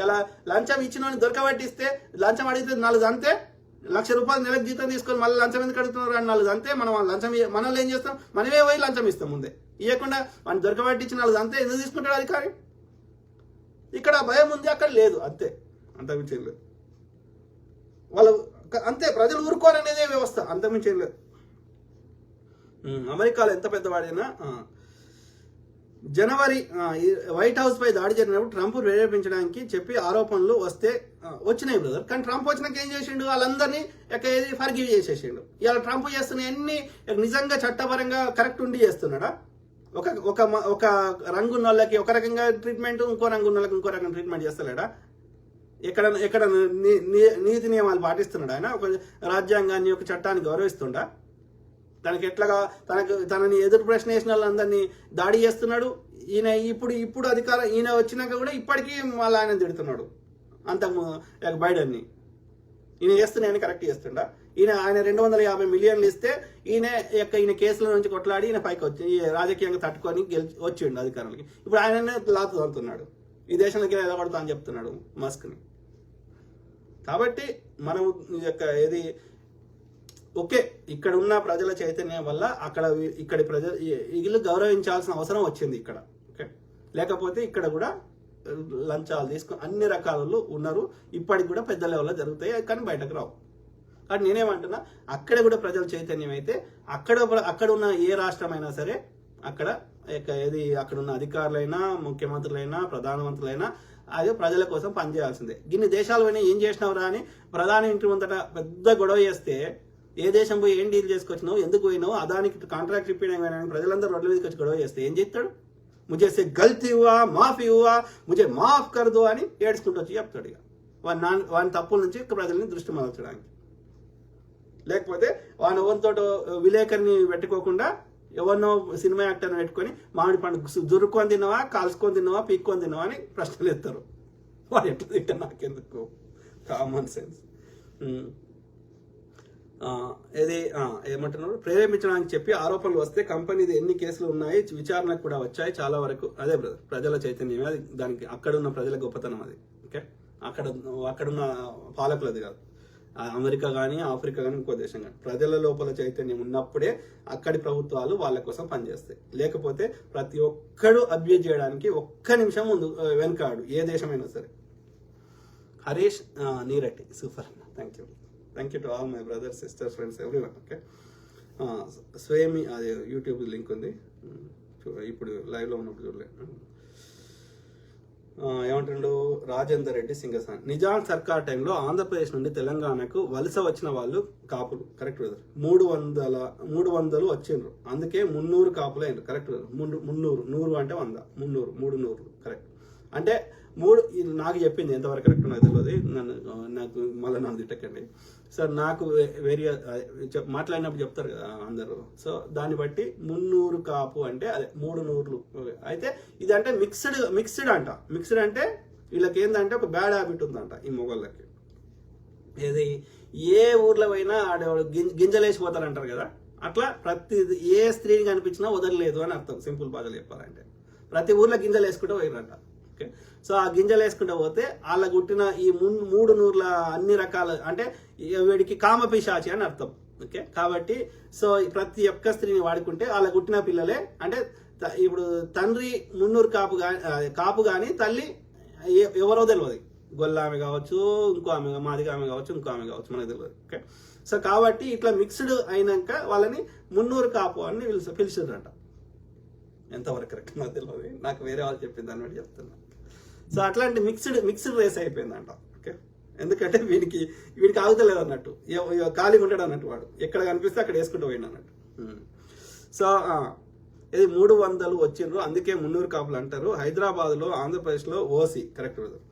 ఇలా లంచం ఇచ్చిన దొరకబట్టిస్తే లంచం అడిగితే నలుగురు అంతే, ₹1,00,000 నెలకు జీతం తీసుకొని మళ్ళీ లంచం ఎందుకు అడుగుతున్నారు అని నలుగురు అంతే. మనం లంచం మనల్ని ఏం చేస్తాం? మనమే పోయి లంచం ఇస్తాం. ముందే ఇవ్వకుండా మనం దొరకబట్టించిన నలుగురు అంతే ఎందుకు తీసుకుంటాడు అధికారి? ఇక్కడ భయం ఉంది, అక్కడ లేదు. అంతే, అంతకుమించి ఏం లేదు. వాళ్ళు అంతే, ప్రజలు ఊరుకోరనేదే వ్యవస్థ, అంతకుమించి ఏం లేదు. అమెరికాలో ఎంత పెద్దవాడైనా జనవరి వైట్ హౌస్ పై దాడి జరిగినప్పుడు ట్రంప్ ప్రేరేపించడానికి చెప్పి ఆరోపణలు వచ్చినాయి బ్రదర్. కానీ ట్రంప్ వచ్చినాక ఏం చేసిండు? వాళ్ళందరినీ ఫర్గివ్ చేసేసిండు. ఇవాళ ట్రంప్ చేస్తున్న అన్ని నిజంగా చట్టపరంగా కరెక్ట్ ఉండి చేస్తున్నాడా? ఒక రంగున్న వాళ్ళకి ఒక రకంగా ట్రీట్మెంట్, ఇంకో రంగున్న వాళ్ళకి ఇంకో రకంగా ట్రీట్మెంట్ చేస్తలేడా? ఎక్కడ నీతి నియమాలు పాటిస్తున్నాడు ఆయన? ఒక రాజ్యాంగాన్ని, ఒక చట్టాన్ని గౌరవిస్తుండా? తనకి ఎట్లాగా తనని ఎదురు ప్రశ్న వేసిన వాళ్ళందరినీ దాడి చేస్తున్నాడు. ఇప్పుడు అధికారం ఈయన వచ్చినాక కూడా ఇప్పటికీ మళ్ళీ ఆయన తిడుతున్నాడు అంత బైడెన్ని. ఈయన చేస్తున్నాయని కరెక్ట్ చేస్తుండా? ఆయన 250 మిలియన్లు ఇస్తే ఈయన కేసుల నుంచి కొట్లాడి ఈయన పైకి వచ్చి రాజకీయంగా తట్టుకొని వచ్చిండు అధికారులకి. ఇప్పుడు ఆయననే లాతు అంటున్నాడు, ఈ దేశంలోకి ఎదగొడతా అని చెప్తున్నాడు మస్క్ని. కాబట్టి మనం ఓకే, ఇక్కడ ఉన్న ప్రజల చైతన్యం వల్ల ఇక్కడి వీళ్ళు గౌరవించాల్సిన అవసరం వచ్చింది ఇక్కడ. ఓకే, లేకపోతే ఇక్కడ కూడా లంచాలు తీసుకుని అన్ని రకాలలో ఉన్నారు. ఇప్పటికి కూడా పెద్ద లెవెల్లో జరుగుతాయి, కానీ బయటకు రావు. కానీ నేనేమంటున్నా, అక్కడ కూడా ప్రజల చైతన్యం అయితే అక్కడ ఉన్న ఏ రాష్ట్రమైనా సరే అక్కడున్న అధికారులైనా, ముఖ్యమంత్రులైనా, ప్రధానమంత్రులైనా అదే ప్రజల కోసం పనిచేయాల్సిందే. ఇన్ని దేశాలు పోయినా ఏం చేసినావురా అని ప్రధాని ఇంటి ముందట పెద్ద గొడవ చేస్తే, ఏ దేశం పోయి ఏం డీల్ చేసుకొచ్చినావు, ఎందుకు పోయినావు, అదానికి కాంట్రాక్ట్ ఇప్పించడానికి ప్రజలందరూ రోడ్ల మీదకి వచ్చి గొడవ చేస్తే ఏం చేస్తాడు? ముజే సే గల్తీ హువా, మాఫీ హువా, ముజే మాఫ్ కర్దో అని ఏడ్చుకుంటూ వచ్చి చెప్తాడు. ఇక వాని తప్పుల నుంచి ప్రజల్ని దృష్టి మరల్చడానికి. లేకపోతే వాని ఎవరితో విలేకరిని పెట్టుకోకుండా ఎవరినో సినిమా యాక్టర్ని పెట్టుకొని మామిడి పండు దురుక్కొని తిన్నావా, కాల్చుకొని తిన్నావా, పీక్కొని తిన్నావా అని ప్రశ్నలు ఎత్తారు. వాడు ఎట్లా తింటా నాకెందుకు? Common sense. ఏమంటున్నారు, ప్రేరేపించడానికి చెప్పి ఆరోపణలు వస్తే కంపెనీది ఎన్ని కేసులు ఉన్నాయి, విచారణకు కూడా వచ్చాయి చాలా వరకు. అదే బ్రదర్, ప్రజల చైతన్యమే అది. దానికి అక్కడున్న ప్రజల గొప్పతనం అది. ఓకే, అక్కడున్న పాలకులది కాదు. అమెరికా కానీ, ఆఫ్రికా కానీ, ఇంకో దేశం కానీ, ప్రజల లోపల చైతన్యం ఉన్నప్పుడే అక్కడి ప్రభుత్వాలు వాళ్ళ కోసం పనిచేస్తాయి. లేకపోతే ప్రతి ఒక్కడు అబ్యూజ్ చేయడానికి ఒక్క నిమిషం ముందు వెనకాడు, ఏ దేశమైనా సరే. Harish Neerati, super, thank you to all my brothers, sisters, friends, everyone. Okay, స్వేమి అది యూట్యూబ్ లింక్ ఉంది, ఇప్పుడు లైవ్లో ఉన్నప్పుడు చూడలేదు. ఏమంటుండో రాజేందర్ రెడ్డి సింగసాన్, నిజాం సర్కార్ టైంలో ఆంధ్రప్రదేశ్ నుండి తెలంగాణకు వలస వచ్చిన వాళ్ళు కాపులు. కరెక్ట్ బ్రదర్, 300 వచ్చిండ్రు, అందుకే 300 కాపులు అయినారు. కరెక్ట్ బ్రదర్, 100 అంటే 100, 300 కరెక్ట్. అంటే నాకు చెప్పింది, ఎంతవరకు కరెక్ట్ నాకు తెలియదు, నాకు మళ్ళీ నన్ను తిట్టకండి సార్. నాకు వేరే మాట్లాడినప్పుడు చెప్తారు కదా అందరూ. సో దాన్ని బట్టి 300 కాపు అంటే అదే 300. అయితే ఇది అంటే మిక్స్డ్ అంట. మిక్స్డ్ అంటే వీళ్ళకి ఏంటంటే ఒక బ్యాడ్ హ్యాబిట్ ఉందంట ఈ మొగళ్ళకి. ఏది ఏ ఊర్లో పోయినా గింజలేసిపోతారంటారు కదా, అట్లా ప్రతి ఏ స్త్రీని కనిపించినా వదలలేదు అని అర్థం. సింపుల్ భాషలు చెప్పాలంటే ప్రతి ఊర్లో గింజలు వేసుకుంటూ పోయిరంట. ఓకే, సో ఆ గింజలు వేసుకుంటూ పోతే వాళ్ళ గుట్టిన ఈ 300 అన్ని రకాల అంటే వీడికి కామపిశాచి అని అర్థం. ఓకే, కాబట్టి సో ప్రతి ఒక్క స్త్రీని వాడుకుంటే వాళ్ళ గుట్టిన పిల్లలే. అంటే ఇప్పుడు తండ్రి 300 కాపు కానీ తల్లి ఎవరో తెలియదు, గొల్ల ఆమె కావచ్చు, ఇంకో ఆమె మాదిగా ఆమె కావచ్చు, ఇంకో ఆమె కావచ్చు, మనకు తెలియదు. ఓకే, సో కాబట్టి ఇట్లా మిక్స్డ్ అయినాక వాళ్ళని 300 కాపు అని పిలిచారంట. ఎంతవరకు కరెక్ట్ నాకు తెలియదు, నాకు వేరే వాళ్ళు చెప్పింది దాన్ని బట్టి చెప్తున్నా. సో అట్లాంటి మిక్స్డ్ రేస్ అయిపోయిందంట. ఓకే, ఎందుకంటే వీడికి ఆగుతలేదు అన్నట్టు, ఖాళీగా ఉంటాడు అన్నట్టు, వాడు ఎక్కడ కనిపిస్తే అక్కడ వేసుకుంటూ పోయింది అన్నట్టు. సో ఇది 300 వచ్చిండ్రు, అందుకే 300 కాపులు అంటారు. హైదరాబాద్లో, ఆంధ్రప్రదేశ్లో ఓసీ కరెక్ట్ బ్రదర్,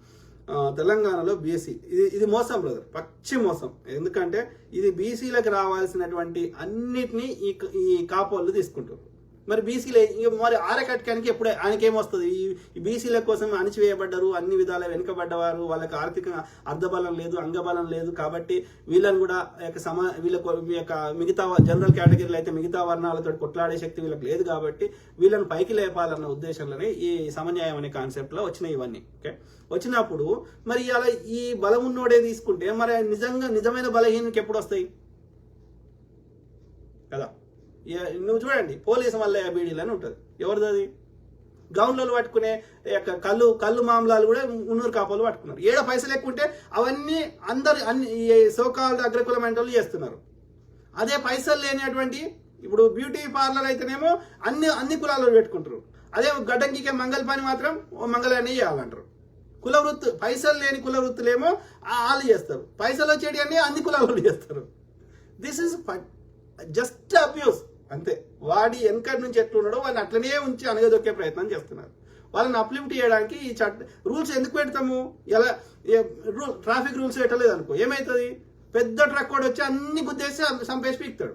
తెలంగాణలో బీసీ. ఇది మోసం బ్రదర్, పచ్చి మోసం. ఎందుకంటే ఇది బీసీలకు రావాల్సినటువంటి అన్నిటినీ ఈ కాపోళ్ళు తీసుకుంటారు. మరి బీసీలే మరి ఆరకట్టడానికి ఎప్పుడు ఆయనకి ఏమొస్తుంది? ఈ బీసీల కోసం అణిచివేయబడ్డారు, అన్ని విధాల వెనుకబడ్డవారు, వాళ్ళకి ఆర్థిక అర్ధబలం లేదు, అంగబలం లేదు, కాబట్టి వీళ్ళని కూడా వీళ్ళ మిగతా జనరల్ కేటగిరీలు అయితే మిగతా వర్ణాలతో కొట్లాడే శక్తి వీళ్ళకి లేదు, కాబట్టి వీళ్ళని పైకి లేపాలన్న ఉద్దేశంలోనే ఈ సమన్యాయం అనే కాన్సెప్ట్ లో వచ్చినాయి ఇవన్నీ. ఓకే, వచ్చినప్పుడు మరి అలా ఈ బలం ఉన్నోడే తీసుకుంటే మరి నిజమైన బలహీనకి ఎప్పుడు వస్తాయి కదా? నువ్వు చూడండి, పోలీసు మల్లయ్య బీడీలు అని ఉంటుంది, ఎవరిది అది? గౌన్లలో పట్టుకునే కళ్ళు మామలాలు కూడా 300 కాపాలు పట్టుకున్నారు. ఏడో పైసలు ఎక్కువ ఉంటే అవన్నీ అన్ని సోకాల్ అగ్రకులమైన వాళ్ళు చేస్తున్నారు. అదే పైసలు లేనటువంటి ఇప్పుడు బ్యూటీ పార్లర్ అయితేనేమో అన్ని కులాలు పెట్టుకుంటారు. అదే గడ్డంకికే మంగళ పని మాత్రం మంగళాన్ని చేయాలంటారు. కుల వృత్తి, పైసలు లేని కుల వృత్తులేమో వాళ్ళు చేస్తారు, పైసలు వచ్చేటి అన్ని కులాలు చేస్తారు. దిస్ ఇస్ జస్ట్ అబ్యూస్ అంతే. వాడి వెనకటి నుంచి ఎట్లున్నాడో వాళ్ళని అట్లనే ఉంచి అనగదొక్కే ప్రయత్నం చేస్తున్నారు. వాళ్ళని అప్లిఫ్ట్ చేయడానికి ఈ రూల్స్ ఎందుకు పెడతాము? ఎలా ట్రాఫిక్ రూల్స్ పెట్టలేదు అనుకో, ఏమవుతుంది? పెద్ద ట్రక్ కూడా వచ్చి అన్ని గుద్దేసి చంపేసి పీకుతాడు.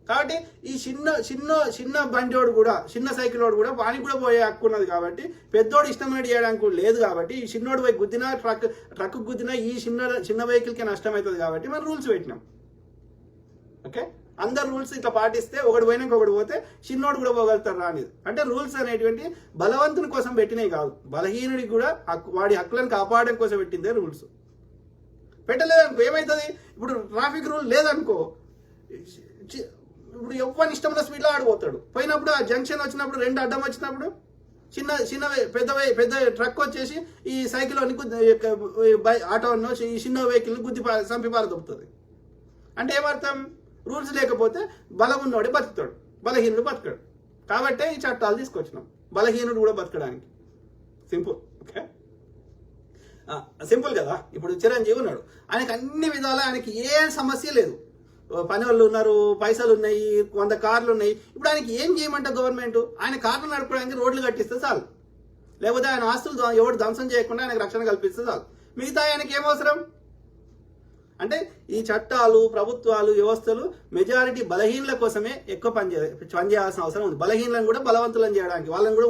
కాబట్టి ఈ చిన్న బండివాడు కూడా, చిన్న సైకిల్ వాడు కూడా వానికి కూడా పోయే హక్కు ఉన్నది. కాబట్టి పెద్దోడు ఇష్టమైన చేయడానికి లేదు, కాబట్టి ఈ చిన్నోడు పోయి గుద్దినా ట్రక్ గుద్దినా ఈ చిన్న వెహికల్కి నష్టం అవుతుంది. కాబట్టి మనం రూల్స్ పెట్టినాం. ఓకే, అందరు రూల్స్ ఇట్లా పాటిస్తే ఒకటి పోయినాక ఒకటి పోతే చిన్నోడు కూడా పోగలుగుతారు అనేది. అంటే రూల్స్ అనేటువంటి బలవంతుని కోసం పెట్టినవి కాదు, బలహీనుడికి కూడా వాడి హక్కులను కాపాడడం కోసం పెట్టిందే రూల్స్. పెట్టలేదనుకో ఏమవుతుంది? ఇప్పుడు ట్రాఫిక్ రూల్ లేదనుకో, ఇప్పుడు ఎవరిని ఇష్టమైన స్పీడ్లో ఆడిపోతాడు. పోయినప్పుడు ఆ జంక్షన్ వచ్చినప్పుడు, 2 అడ్డం వచ్చినప్పుడు పెద్ద ట్రక్ వచ్చేసి ఈ సైకిల్ ఆటోను ఈ చిన్న వెహికల్ని గుద్ది చంపి పారదొప్పుతుంది. అంటే ఏమర్థం? రూల్స్ లేకపోతే బలం ఉన్నోడే బతుకుతాడు, బలహీనుడు బతకడు. కాబట్టే ఈ చట్టాలు తీసుకొచ్చినాం, బలహీనుడు కూడా బతకడానికి. సింపుల్. ఓకే, సింపుల్ కదా. ఇప్పుడు చిరంజీవి ఉన్నాడు, ఆయనకు అన్ని విధాల ఆయనకి ఏ సమస్య లేదు. పని వాళ్ళు ఉన్నారు, పైసలు ఉన్నాయి, 100 కార్లు ఉన్నాయి. ఇప్పుడు ఆయనకి ఏం చేయమంట గవర్నమెంట్? ఆయన కార్లు నడపడానికి రోడ్లు కట్టిస్తే చాలు, లేకపోతే ఆయన ఆస్తులు ఎవరు ధ్వంసం చేయకుండా ఆయనకు రక్షణ కల్పిస్తే చాలు. మిగతా ఆయనకి ఏమవసరం? అంటే ఈ చట్టాలు, ప్రభుత్వాలు, వ్యవస్థలు మెజారిటీ బలహీనల కోసమే ఎక్కువ పనిచేయాల్సిన అవసరం ఉంది. బలహీనలను కూడా బలవంతులను చేయడానికి, వాళ్ళని కూడా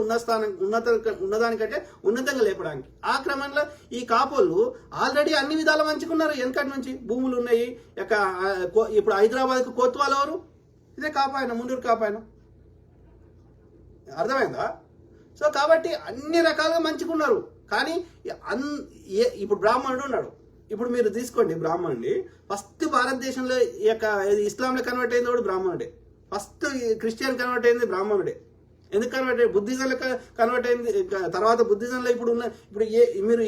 ఉన్నదానికంటే ఉన్నతంగా లేపడానికి. ఆ క్రమంలో ఈ కాపోళ్ళు ఆల్రెడీ అన్ని విధాలు మంచుకున్నారు. వెనకటి నుంచి భూములు ఉన్నాయి. ఇప్పుడు హైదరాబాద్కు కోత్వాలు ఎవరు? ఇదే కాపాయన, ముందూరు కాపాయన. అర్థమైందా? సో కాబట్టి అన్ని రకాలుగా మంచుకున్నారు. కానీ ఇప్పుడు బ్రాహ్మణుడు ఉన్నాడు. ఇప్పుడు మీరు తీసుకోండి, బ్రాహ్మణుడి ఫస్ట్ భారతదేశంలో ఇస్లాంలో కన్వర్ట్ అయింది కూడా బ్రాహ్మణుడే. ఫస్ట్ క్రిస్టియన్ కన్వర్ట్ అయింది బ్రాహ్మణుడే. ఎందుకు కన్వర్ట్ అయ్యి? బుద్ధిజంలో కన్వర్ట్ అయింది. తర్వాత బుద్ధిజంలో ఇప్పుడు మీరు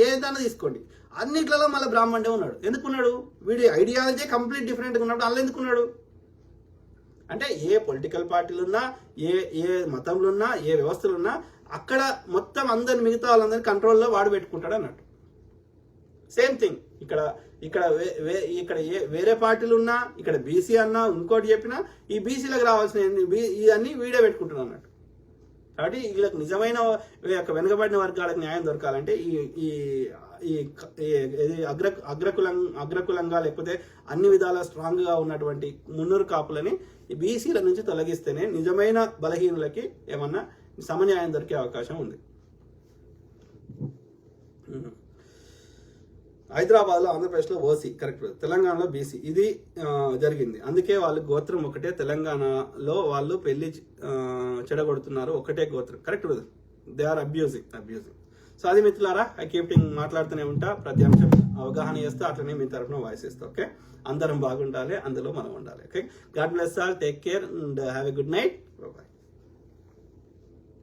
ఏ దాన్ని తీసుకోండి, అన్నిట్లలో మళ్ళీ బ్రాహ్మణుడే ఉన్నాడు. ఎందుకున్నాడు? వీడి ఐడియాలజీ కంప్లీట్ డిఫరెంట్గా ఉన్నప్పుడు అలా ఎందుకున్నాడు? అంటే ఏ పొలిటికల్ పార్టీలున్నా, ఏ మతంలున్నా, ఏ వ్యవస్థలున్నా అక్కడ మొత్తం అందరిని, మిగతా వాళ్ళందరినీ కంట్రోల్లో వాడు పెట్టుకుంటాడు అన్నట్టు. సేమ్ థింగ్ ఇక్కడ వేరే పార్టీలు ఉన్నా, ఇక్కడ బీసీ అన్నా, ఇంకోటి చెప్పినా ఈ బీసీలకు రావాల్సిన ఇవన్నీ వీడే పెట్టుకుంటున్నాడు అన్నట్టు. కాబట్టి వీళ్ళకి నిజమైన వెనుకబడిన వర్గాలకు న్యాయం దొరకాలంటే ఈ అగ్రకులంగా లేకపోతే అన్ని విధాల స్ట్రాంగ్ గా ఉన్నటువంటి 300 కాపులని ఈ బీసీల నుంచి తొలగిస్తేనే నిజమైన బలహీనులకి ఏమన్నా సమన్యాయం దొరికే అవకాశం ఉంది. హైదరాబాద్లో, ఆంధ్రప్రదేశ్లో ఓసీ కరెక్ట్, తెలంగాణలో బీసీ. ఇది జరిగింది. అందుకే వాళ్ళు గోత్రం ఒకటే. తెలంగాణలో వాళ్ళు పెళ్లి చెడగొడుతున్నారు, ఒకటే గోత్రం. Correct, they are abusing. So అది మిత్రులారా, ఐ కీపింగ్ మాట్లాడుతూనే ఉంటా. ప్రతి అంశం అవగాహన చేస్తూ అట్లనే మీ తరఫున వాయిస్ ఇస్తా. ఓకే, అందరం బాగుండాలి, అందులో మనం ఉండాలి. Okay, God bless all, take care and have a good night.